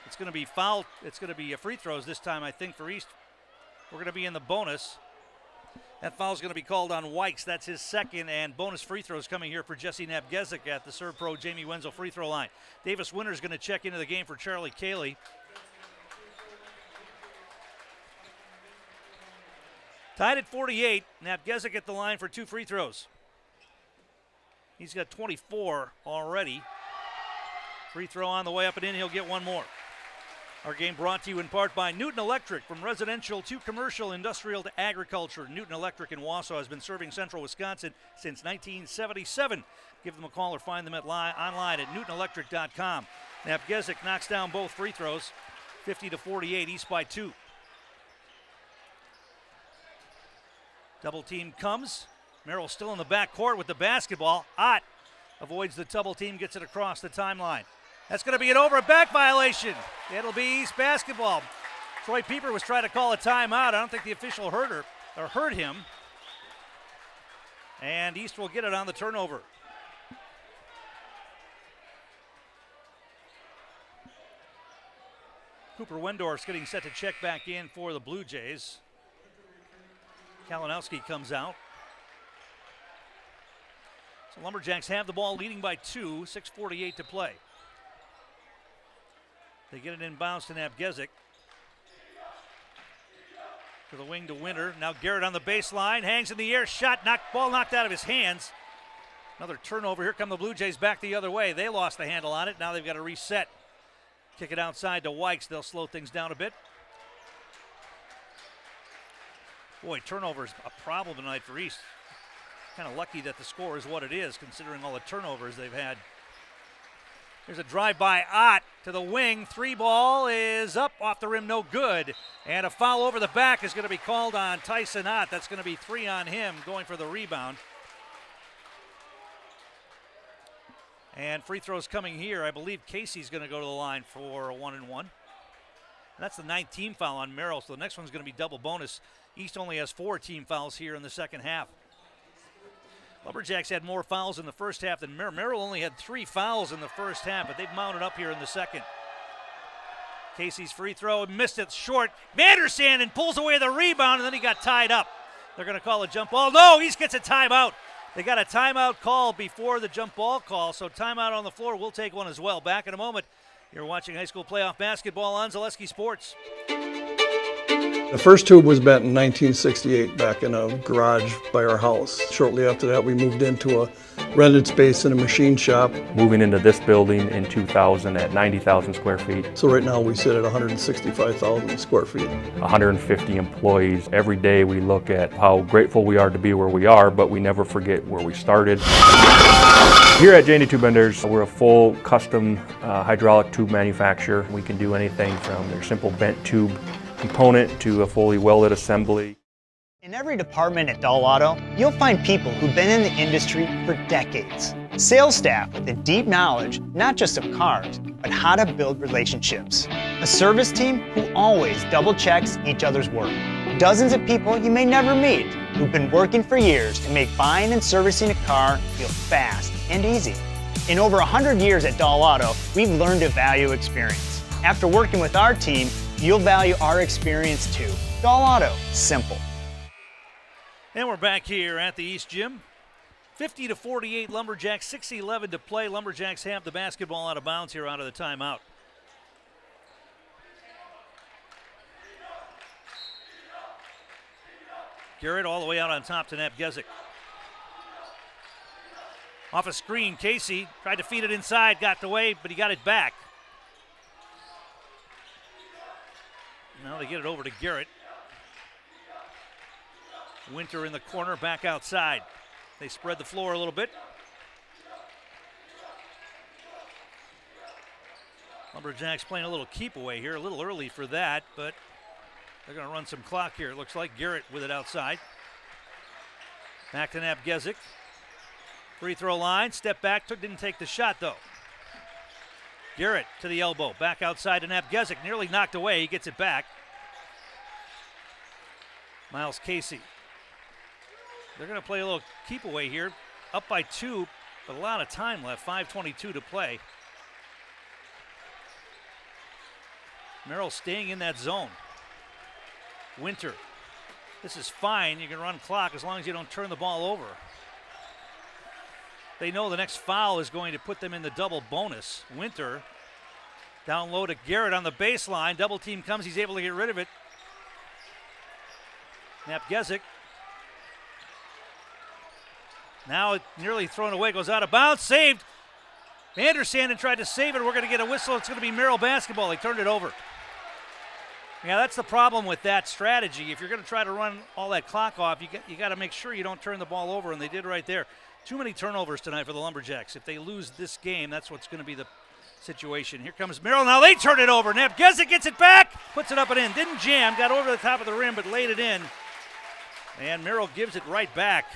It's going to be foul. It's going to be free throws this time, I think, for East. We're going to be in the bonus. That foul's going to be called on Wykes. That's his second, and bonus free throws coming here for Jesse Nabgezik at the Serve Pro Jamie Wenzel free throw line. Davis Winter's going to check into the game for Charlie Cayley. Tied at 48, Nabgezik at the line for 2 free throws. He's got 24 already. Free throw on the way up and in, he'll get 1 more. Our game brought to you in part by Newton Electric. From residential to commercial, industrial to agriculture, Newton Electric in Wausau has been serving central Wisconsin since 1977. Give them a call or find them online at newtonelectric.com. Nabgezik knocks down both free throws, 50-48, East by 2. Double team comes. Merrill still in the backcourt with the basketball. Ott avoids the double team, gets it across the timeline. That's going to be an over back violation. It'll be East basketball. Troy Pieper was trying to call a timeout. I don't think the official heard him. And East will get it on the turnover. Cooper Wendorf's getting set to check back in for the Blue Jays. Kalinowski comes out. So Lumberjacks have the ball leading by 2, 6:48 to play. They get it inbounds to Nabgezik. To the wing to Winter. Now Garrett on the baseline. Hangs in the air. Ball knocked out of his hands. Another turnover. Here come the Blue Jays back the other way. They lost the handle on it. Now they've got to reset. Kick it outside to Wykes. They'll slow things down a bit. Boy, turnovers a problem tonight for East. Kind of lucky that the score is what it is, considering all the turnovers they've had. There's a drive by Ott to the wing. 3-ball is up off the rim, no good. And a foul over the back is going to be called on Tyson Ott. That's going to be 3 on him, going for the rebound. And free throws coming here. I believe Casey's going to go to the line for a 1-and-1. That's the 9th team foul on Merrill, so the next one's going to be double bonus. East only has 4 team fouls here in the second half. Lumberjacks had more fouls in the first half than Merrill. Merrill only had 3 fouls in the first half, but they've mounted up here in the second. Casey's free throw, missed it short. Vandersanden pulls away the rebound, and then he got tied up. They're going to call a jump ball. No, East gets a timeout. They got a timeout call before the jump ball call, so timeout on the floor. We'll take one as well. Back in a moment. You're watching high school playoff basketball on Zaleski Sports. The first tube was bent in 1968 back in a garage by our house. Shortly after that, we moved into a rented space in a machine shop. Moving into this building in 2000 at 90,000 square feet. So right now we sit at 165,000 square feet. 150 employees. Every day we look at how grateful we are to be where we are, but we never forget where we started. Here at J&D Tube Benders, we're a full custom hydraulic tube manufacturer. We can do anything from their simple bent tube component to a fully welded assembly. In every department at Dahl Auto, you'll find people who've been in the industry for decades. Sales staff with a deep knowledge, not just of cars, but how to build relationships. A service team who always double checks each other's work. Dozens of people you may never meet who've been working for years to make buying and servicing a car feel fast and easy. In over 100 years at Dahl Auto, we've learned to value experience. After working with our team, you'll value our experience too. Dahl Auto, simple. And we're back here at the East Gym. 50-48 Lumberjacks, 6:11 to play. Lumberjacks have the basketball out of bounds here out of the timeout. Garrett all the way out on top to Napgezik. Off a screen, Casey tried to feed it inside, got away, but he got it back. Now they get it over to Garrett. Winter in the corner, back outside. They spread the floor a little bit. Lumberjacks playing a little keep away here, a little early for that, but they're going to run some clock here. It looks like Garrett with it outside. Back to Napgezik. Free throw line, step back, didn't take the shot though. Garrett to the elbow, back outside to Napgezik, nearly knocked away, he gets it back. Miles Casey. They're going to play a little keep away here, up by 2, but a lot of time left, 5:22 to play. Merrill staying in that zone. Winter. This is fine, you can run clock as long as you don't turn the ball over. They know the next foul is going to put them in the double bonus. Winter down low to Garrett on the baseline. Double team comes, he's able to get rid of it. Napgezik. Now nearly thrown away, goes out of bounds, saved. Vandersanden tried to save it. We're going to get a whistle. It's going to be Merrill basketball. They turned it over. Yeah, that's the problem with that strategy. If you're going to try to run all that clock off, you got to make sure you don't turn the ball over, and they did right there. Too many turnovers tonight for the Lumberjacks. If they lose this game, that's what's going to be the situation. Here comes Merrill. Now they turn it over. Napgezik gets it back, puts it up and in. Didn't jam, got over the top of the rim, but laid it in. And Merrill gives it right back.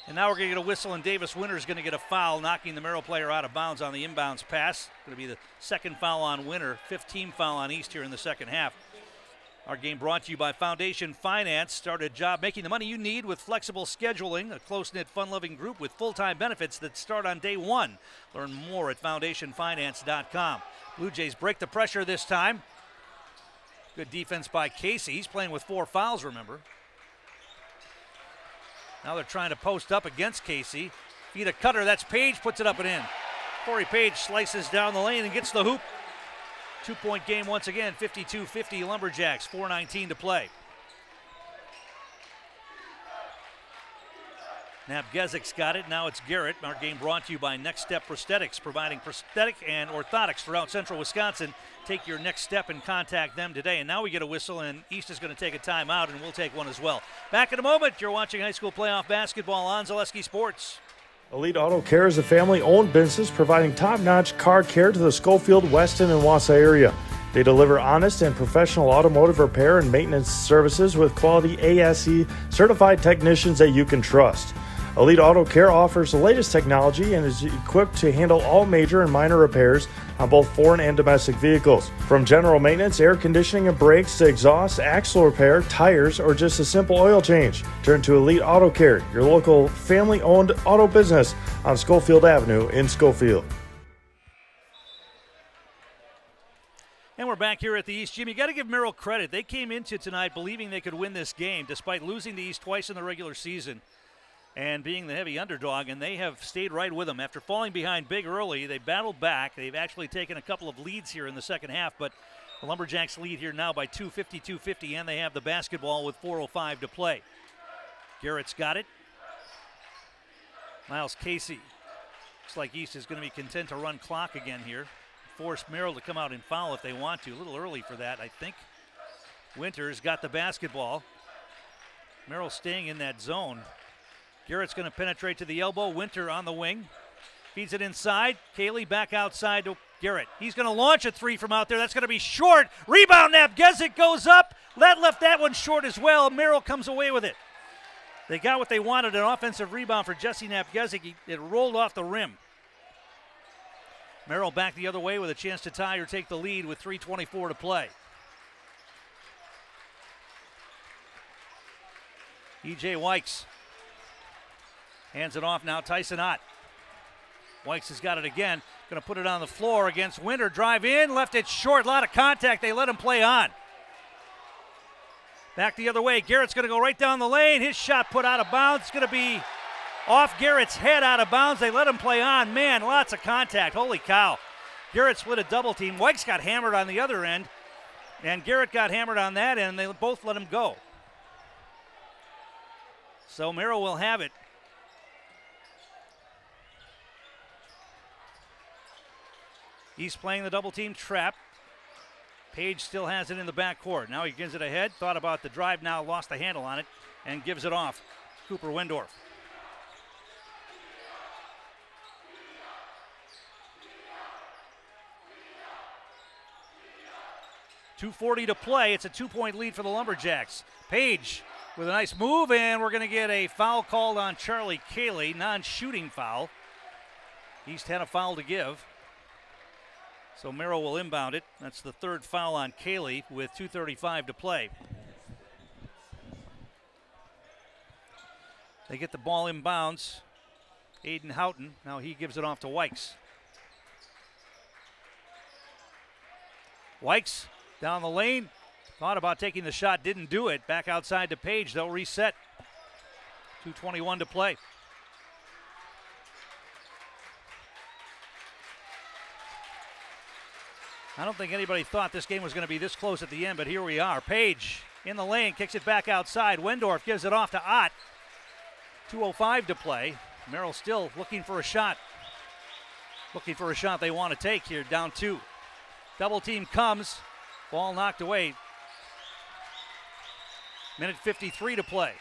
And now we're going to get a whistle, and Davis Winter's going to get a foul, knocking the Merrill player out of bounds on the inbounds pass. Going to be the second foul on Winter, 15 foul on East here in the second half. Our game brought to you by Foundation Finance. Start a job making the money you need with flexible scheduling, a close-knit, fun-loving group with full-time benefits that start on day one. Learn more at foundationfinance.com. Blue Jays break the pressure this time. Good defense by Casey. He's playing with 4 fouls, remember. Now they're trying to post up against Casey. Feed a cutter, that's Page, puts it up and in. Corey Page slices down the lane and gets the hoop. 2-point game once again, 52-50 Lumberjacks, 4:19 to play. Nabgezik's got it. Now it's Garrett. Our game brought to you by Next Step Prosthetics, providing prosthetic and orthotics throughout central Wisconsin. Take your next step and contact them today. And now we get a whistle, and East is going to take a timeout, and we'll take one as well. Back in a moment. You're watching high school playoff basketball on Zaleski Sports. Elite Auto Care is a family-owned business providing top-notch car care to the Schofield, Weston, and Wausau area. They deliver honest and professional automotive repair and maintenance services with quality ASE certified technicians that you can trust. Elite Auto Care offers the latest technology and is equipped to handle all major and minor repairs on both foreign and domestic vehicles. From general maintenance, air conditioning and brakes to exhaust, axle repair, tires, or just a simple oil change. Turn to Elite Auto Care, your local family-owned auto business on Schofield Avenue in Schofield. And we're back here at the East Gym. You got to give Merrill credit. They came into tonight believing they could win this game despite losing to East twice in the regular season and being the heavy underdog, and they have stayed right with them. After falling behind big early, they battled back. They've actually taken a couple of leads here in the second half, but the Lumberjacks lead here now by 250, and they have the basketball with 4:05 to play. Garrett's got it. Miles Casey. Looks like East is going to be content to run clock again here. Force Merrill to come out and foul if they want to. A little early for that, I think. Winters got the basketball. Merrill staying in that zone. Garrett's going to penetrate to the elbow. Winter on the wing. Feeds it inside. Cayley back outside to Garrett. He's going to launch a three from out there. That's going to be short. Rebound, Nabgezik goes up. That left that one short as well. Merrill comes away with it. They got what they wanted, an offensive rebound for Jesse Nabgezik. It rolled off the rim. Merrill back the other way with a chance to tie or take the lead with 3:24 to play. E.J. Wykes hands it off now. Tyson Ott. Wykes has got it again. Going to put it on the floor against Winter. Drive in, left it short. A lot of contact. They let him play on. Back the other way. Garrett's going to go right down the lane. His shot put out of bounds. It's going to be off Garrett's head, out of bounds. They let him play on. Man, lots of contact. Holy cow. Garrett split a double team. Wykes got hammered on the other end, and Garrett got hammered on that end. They both let him go. So Merrill will have it. He's playing the double team trap. Page still has it in the backcourt. Now he gives it ahead. Thought about the drive, now lost the handle on it and gives it off. Cooper Wendorf. .240 to play. It's a 2-point lead for the Lumberjacks. Page with a nice move, and we're going to get a foul called on Charlie Cayley, non-shooting foul. East had a foul to give. So Merrill will inbound it. That's the third foul on Cayley with 2:35 to play. They get the ball inbounds. Aiden Houghton, now he gives it off to Wykes. Wykes down the lane. Thought about taking the shot, didn't do it. Back outside to Page, they'll reset. 2:21 to play. I don't think anybody thought this game was going to be this close at the end, but here we are. Page in the lane, kicks it back outside. Wendorf gives it off to Ott. 2:05 to play. Merrill still looking for a shot. Looking for a shot they want to take here, down 2. Double team comes. Ball knocked away. Minute 53 to play.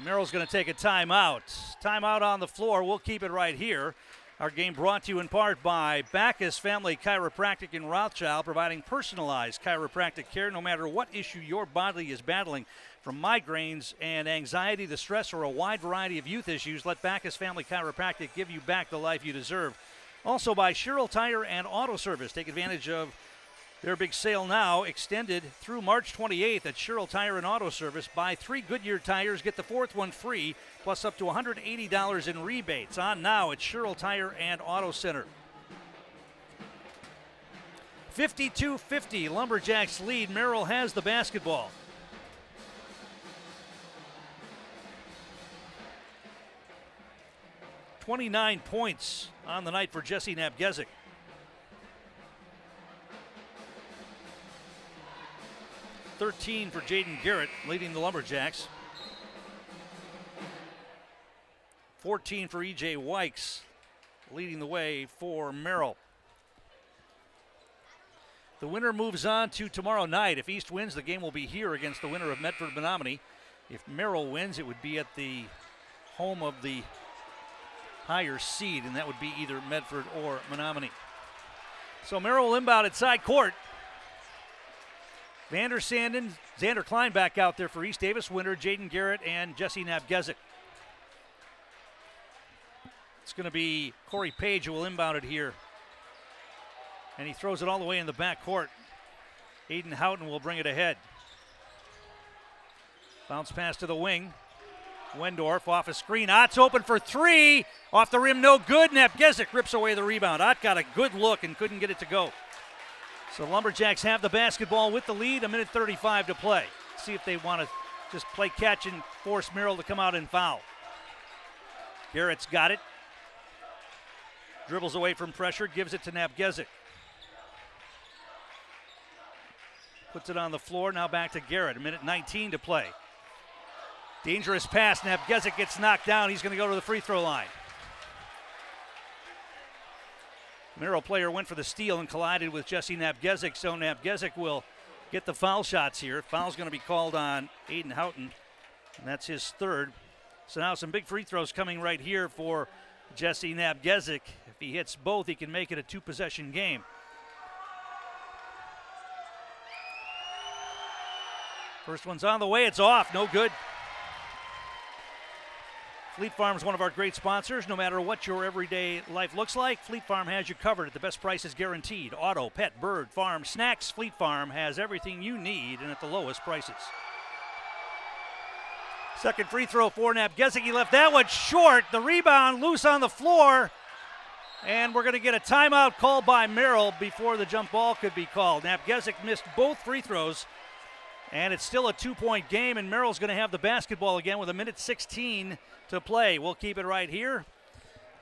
Merrill's going to take a timeout. Timeout on the floor. We'll keep it right here. Our game brought to you in part by Backus Family Chiropractic in Rothschild, providing personalized chiropractic care no matter what issue your body is battling. From migraines and anxiety, the stress, or a wide variety of youth issues, let Backus Family Chiropractic give you back the life you deserve. Also by Sherrill Tire and Auto Service. Take advantage of their big sale now, extended through March 28th at Sherrill Tire and Auto Service. Buy 3 Goodyear tires, get the 4th one free, plus up to $180 in rebates. On now at Sherrill Tire and Auto Center. 52-50, Lumberjacks lead. Merrill has the basketball. .29 points on the night for Jesse Nabgezik. 13 for Jaden Garrett, leading the Lumberjacks. 14 for E.J. Wykes, leading the way for Merrill. The winner moves on to tomorrow night. If East wins, the game will be here against the winner of Medford-Menominee. If Merrill wins, it would be at the home of the higher seed, and that would be either Medford or Menominee. So Merrill will inbound at side court. Vander Sanden, Xander Klein back out there for East. Davis Winter, Jaden Garrett, and Jesse Nabgezik. It's going to be Corey Page who will inbound it here. And he throws it all the way in the back court. Aiden Houghton will bring it ahead. Bounce pass to the wing. Wendorf off a screen. Ott's open for three. Off the rim, no good. Nabgezik rips away the rebound. Ott got a good look and couldn't get it to go. So Lumberjacks have the basketball with the lead. 1:35 to play. See if they want to just play catch and force Merrill to come out and foul. Garrett's got it. Dribbles away from pressure, gives it to Nabgezik. Puts it on the floor, now back to Garrett. 1:19 to play. Dangerous pass, Nabgezik gets knocked down. He's going to go to the free throw line. Merrill player went for the steal and collided with Jesse Nabgezik, so Nabgezik will get the foul shots here. Foul's going to be called on Aiden Houghton, and that's his third. So now some big free throws coming right here for Jesse Nabgezik. If he hits both, he can make it a two-possession game. First one's on the way, it's off, no good. Fleet Farm is one of our great sponsors. No matter what your everyday life looks like, Fleet Farm has you covered at the best prices guaranteed. Auto, pet, bird, farm, snacks. Fleet Farm has everything you need and at the lowest prices. Second free throw for Nabgezik. He left that one short. The rebound loose on the floor. And we're going to get a timeout called by Merrill before the jump ball could be called. Nabgezik missed both free throws. And it's still a two-point game, and Merrill's going to have the basketball again with 1:16 to play. We'll keep it right here.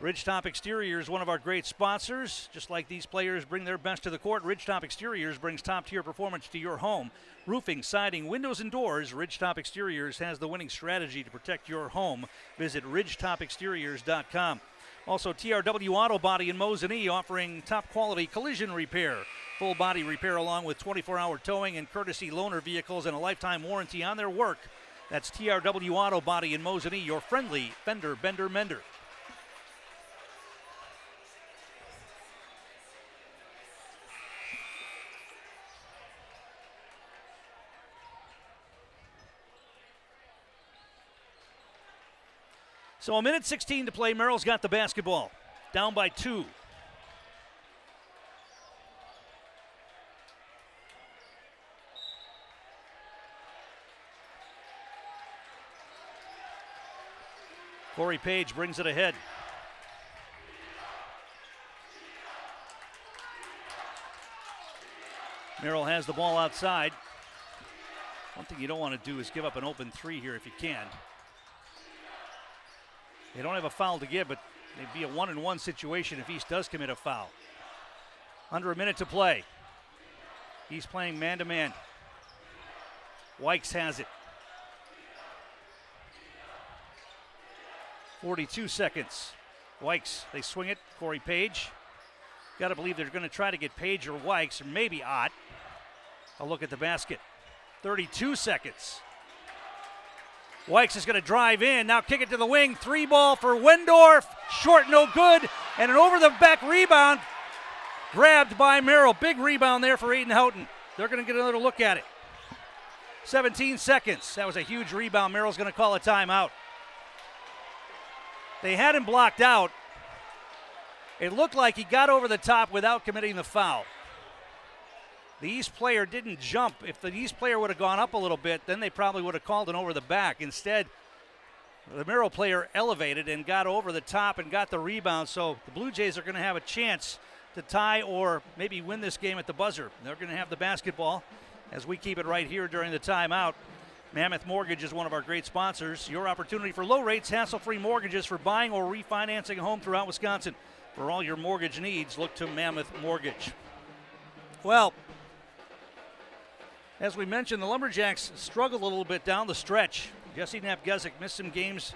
Ridgetop Exteriors, one of our great sponsors. Just like these players bring their best to the court, Ridgetop Exteriors brings top-tier performance to your home. Roofing, siding, windows, and doors, Ridgetop Exteriors has the winning strategy to protect your home. Visit ridgetopexteriors.com. Also, TRW Auto Body in Mosinee offering top-quality collision repair. Full body repair along with 24-hour towing and courtesy loaner vehicles and a lifetime warranty on their work. That's TRW Auto Body in Mosinee, your friendly fender bender mender. So 1:16 to play. Merrill's got the basketball. Down by 2. Corey Page brings it ahead. Merrill has the ball outside. One thing you don't want to do is give up an open three here if you can. They don't have a foul to give, but it'd be a 1-and-1 situation if East does commit a foul. Under a minute to play. He's playing man-to-man. Wykes has it. 42 seconds. Wykes, they swing it. Corey Page. Got to believe they're going to try to get Page or Wykes, or maybe Ott. A look at the basket. 32 seconds. Wykes is going to drive in. Now kick it to the wing. 3-ball for Wendorf. Short, no good. And an over-the-back rebound grabbed by Merrill. Big rebound there for Aiden Houghton. They're going to get another look at it. 17 seconds. That was a huge rebound. Merrill's going to call a timeout. They had him blocked out. It looked like he got over the top without committing the foul. The East player didn't jump. If the East player would have gone up a little bit, then they probably would have called an over the back. Instead, the Merrill player elevated and got over the top and got the rebound. So the Blue Jays are going to have a chance to tie or maybe win this game at the buzzer. They're going to have the basketball as we keep it right here during the timeout. Mammoth Mortgage is one of our great sponsors. Your opportunity for low rates, hassle-free mortgages for buying or refinancing a home throughout Wisconsin. For all your mortgage needs, look to Mammoth Mortgage. Well, as we mentioned, the Lumberjacks struggled a little bit down the stretch. Jesse Nabgezik missed some games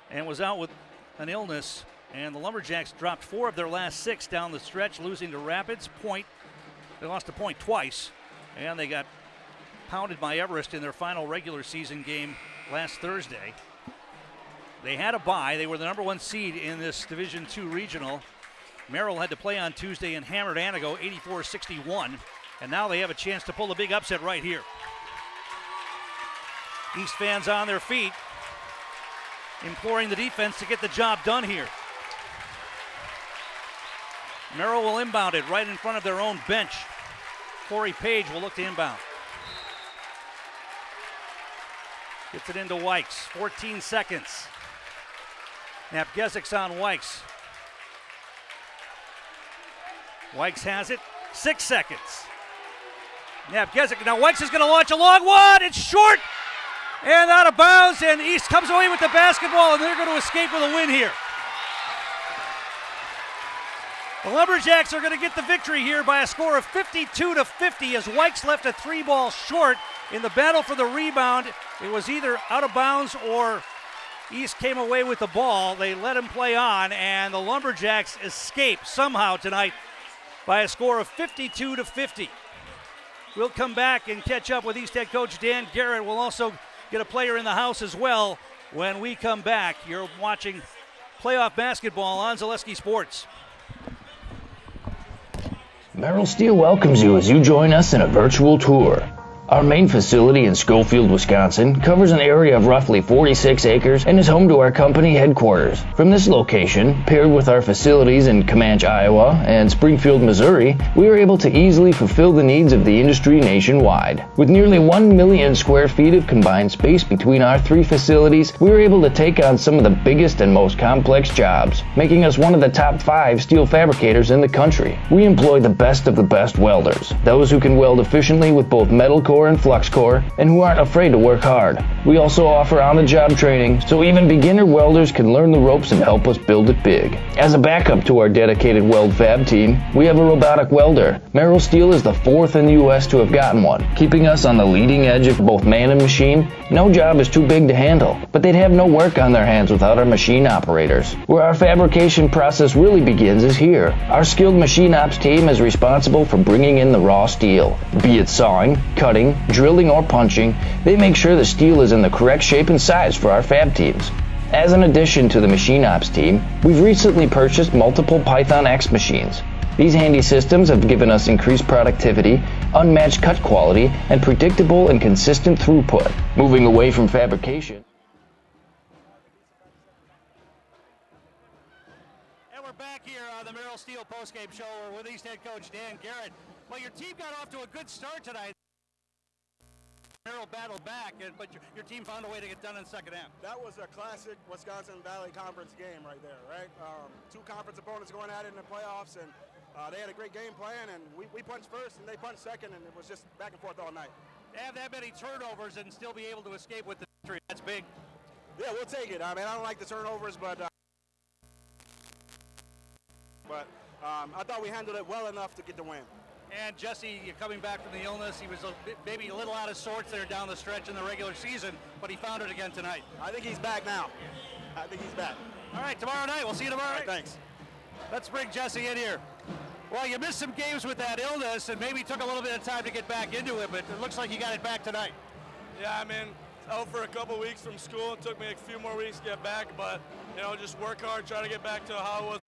and was out with an illness, and the Lumberjacks dropped 4 of their last 6 down the stretch, losing to Rapids, Point. They lost to Point twice, and they got pounded by Everest in their final regular season game last Thursday. They had a bye. They were the number 1 seed in this Division II regional. Merrill had to play on Tuesday and hammered Anago 84-61, and now they have a chance to pull the big upset right here. East fans on their feet, imploring the defense to get the job done here. Merrill will inbound it right in front of their own bench. Corey Page will look to inbound. Gets it into Wykes, 14 seconds. Napgezik's on Wykes. Wykes has it, 6 seconds. Napgezik, now Wykes is going to launch a long one, it's short and out of bounds, and East comes away with the basketball, and they're going to escape with a win here. The Lumberjacks are going to get the victory here by a score of 52-50 as Wykes left a 3-ball short in the battle for the rebound. It was either out of bounds or East came away with the ball. They let him play on, and the Lumberjacks escape somehow tonight by a score of 52-50. We'll come back and catch up with East head coach Dan Garrett. We'll also get a player in the house as well when we come back. You're watching playoff basketball on Zaleski Sports. Merrill Steel welcomes you as you join us in a virtual tour. Our main facility in Schofield, Wisconsin covers an area of roughly 46 acres and is home to our company headquarters. From this location, paired with our facilities in Comanche, Iowa and Springfield, Missouri, we are able to easily fulfill the needs of the industry nationwide. With nearly 1 million square feet of combined space between our 3 facilities, we are able to take on some of the biggest and most complex jobs, making us one of the top 5 steel fabricators in the country. We employ the best of the best welders, those who can weld efficiently with both metal core and flux core, and who aren't afraid to work hard. We also offer on-the-job training, so even beginner welders can learn the ropes and help us build it big. As a backup to our dedicated weld fab team, we have a robotic welder. Merrill Steel is the 4th in the U.S. to have gotten one, keeping us on the leading edge of both man and machine. No job is too big to handle, but they'd have no work on their hands without our machine operators. Where our fabrication process really begins is here. Our skilled machine ops team is responsible for bringing in the raw steel. Be it sawing, cutting, drilling, or punching, they make sure the steel is in the correct shape and size for our fab teams. As an addition to the machine ops team, we've recently purchased multiple Python X machines. These handy systems have given us increased productivity, unmatched cut quality, and predictable and consistent throughput. Moving away from fabrication. And we're back here on the Merrill Steel postgame show with East head coach Dan Garrett. Well, your team got off to a good start tonight. Merrill battled back, but your team found a way to get done in the second half. That was a classic Wisconsin Valley Conference game right there, right? 2 conference opponents going at it in the playoffs, and they had a great game plan, and we punched first, and they punched second, and it was just back and forth all night. To have that many turnovers and still be able to escape with the victory, that's big. Yeah, we'll take it. I mean, I don't like the turnovers, but I thought we handled it well enough to get the win. And Jesse, coming back from the illness, he was maybe a little out of sorts there down the stretch in the regular season, but he found it again tonight. I think he's back now. I think he's back. All right, tomorrow night. We'll see you tomorrow night. Thanks. Let's bring Jesse in here. Well, you missed some games with that illness and maybe took a little bit of time to get back into it, but it looks like you got it back tonight. Yeah, I mean, out for a couple weeks from school. It took me a few more weeks to get back, but, just work hard, try to get back to how it was.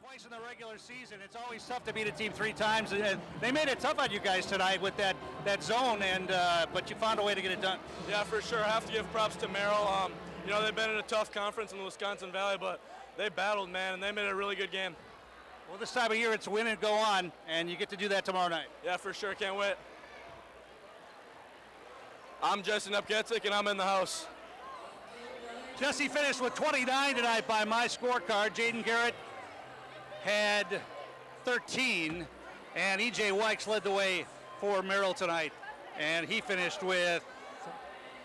Twice in the regular season. It's always tough to beat a team 3 times, and they made it tough on you guys tonight with that zone, but you found a way to get it done. Yeah, for sure. I have to give props to Merrill. They've been in a tough conference in the Wisconsin Valley, but they battled, man, and they made it a really good game. Well, this time of year, it's win and go on, and you get to do that tomorrow night. Yeah, for sure. Can't wait. I'm Jesse Napgezik, and I'm in the house. Jesse finished with 29 tonight by my scorecard. Jaden Garrett had 13, and E.J. Wykes led the way for Merrill tonight, and he finished with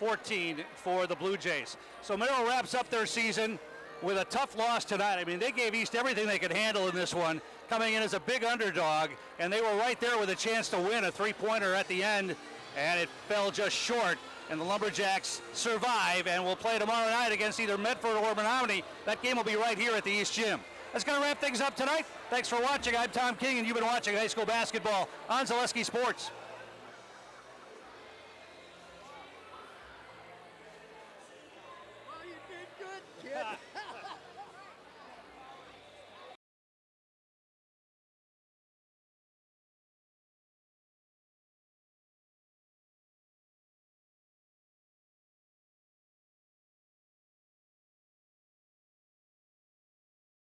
14 for the Blue Jays. So Merrill wraps up their season with a tough loss tonight. I mean, they gave East everything they could handle in this one, coming in as a big underdog, and they were right there with a chance to win a 3-pointer at the end, and it fell just short. and the Lumberjacks survive and will play tomorrow night against either Medford or Menominee. That game will be right here at the East Gym. That's going to wrap things up tonight. Thanks for watching. I'm Tom King, and you've been watching high school basketball on Zaleski Sports.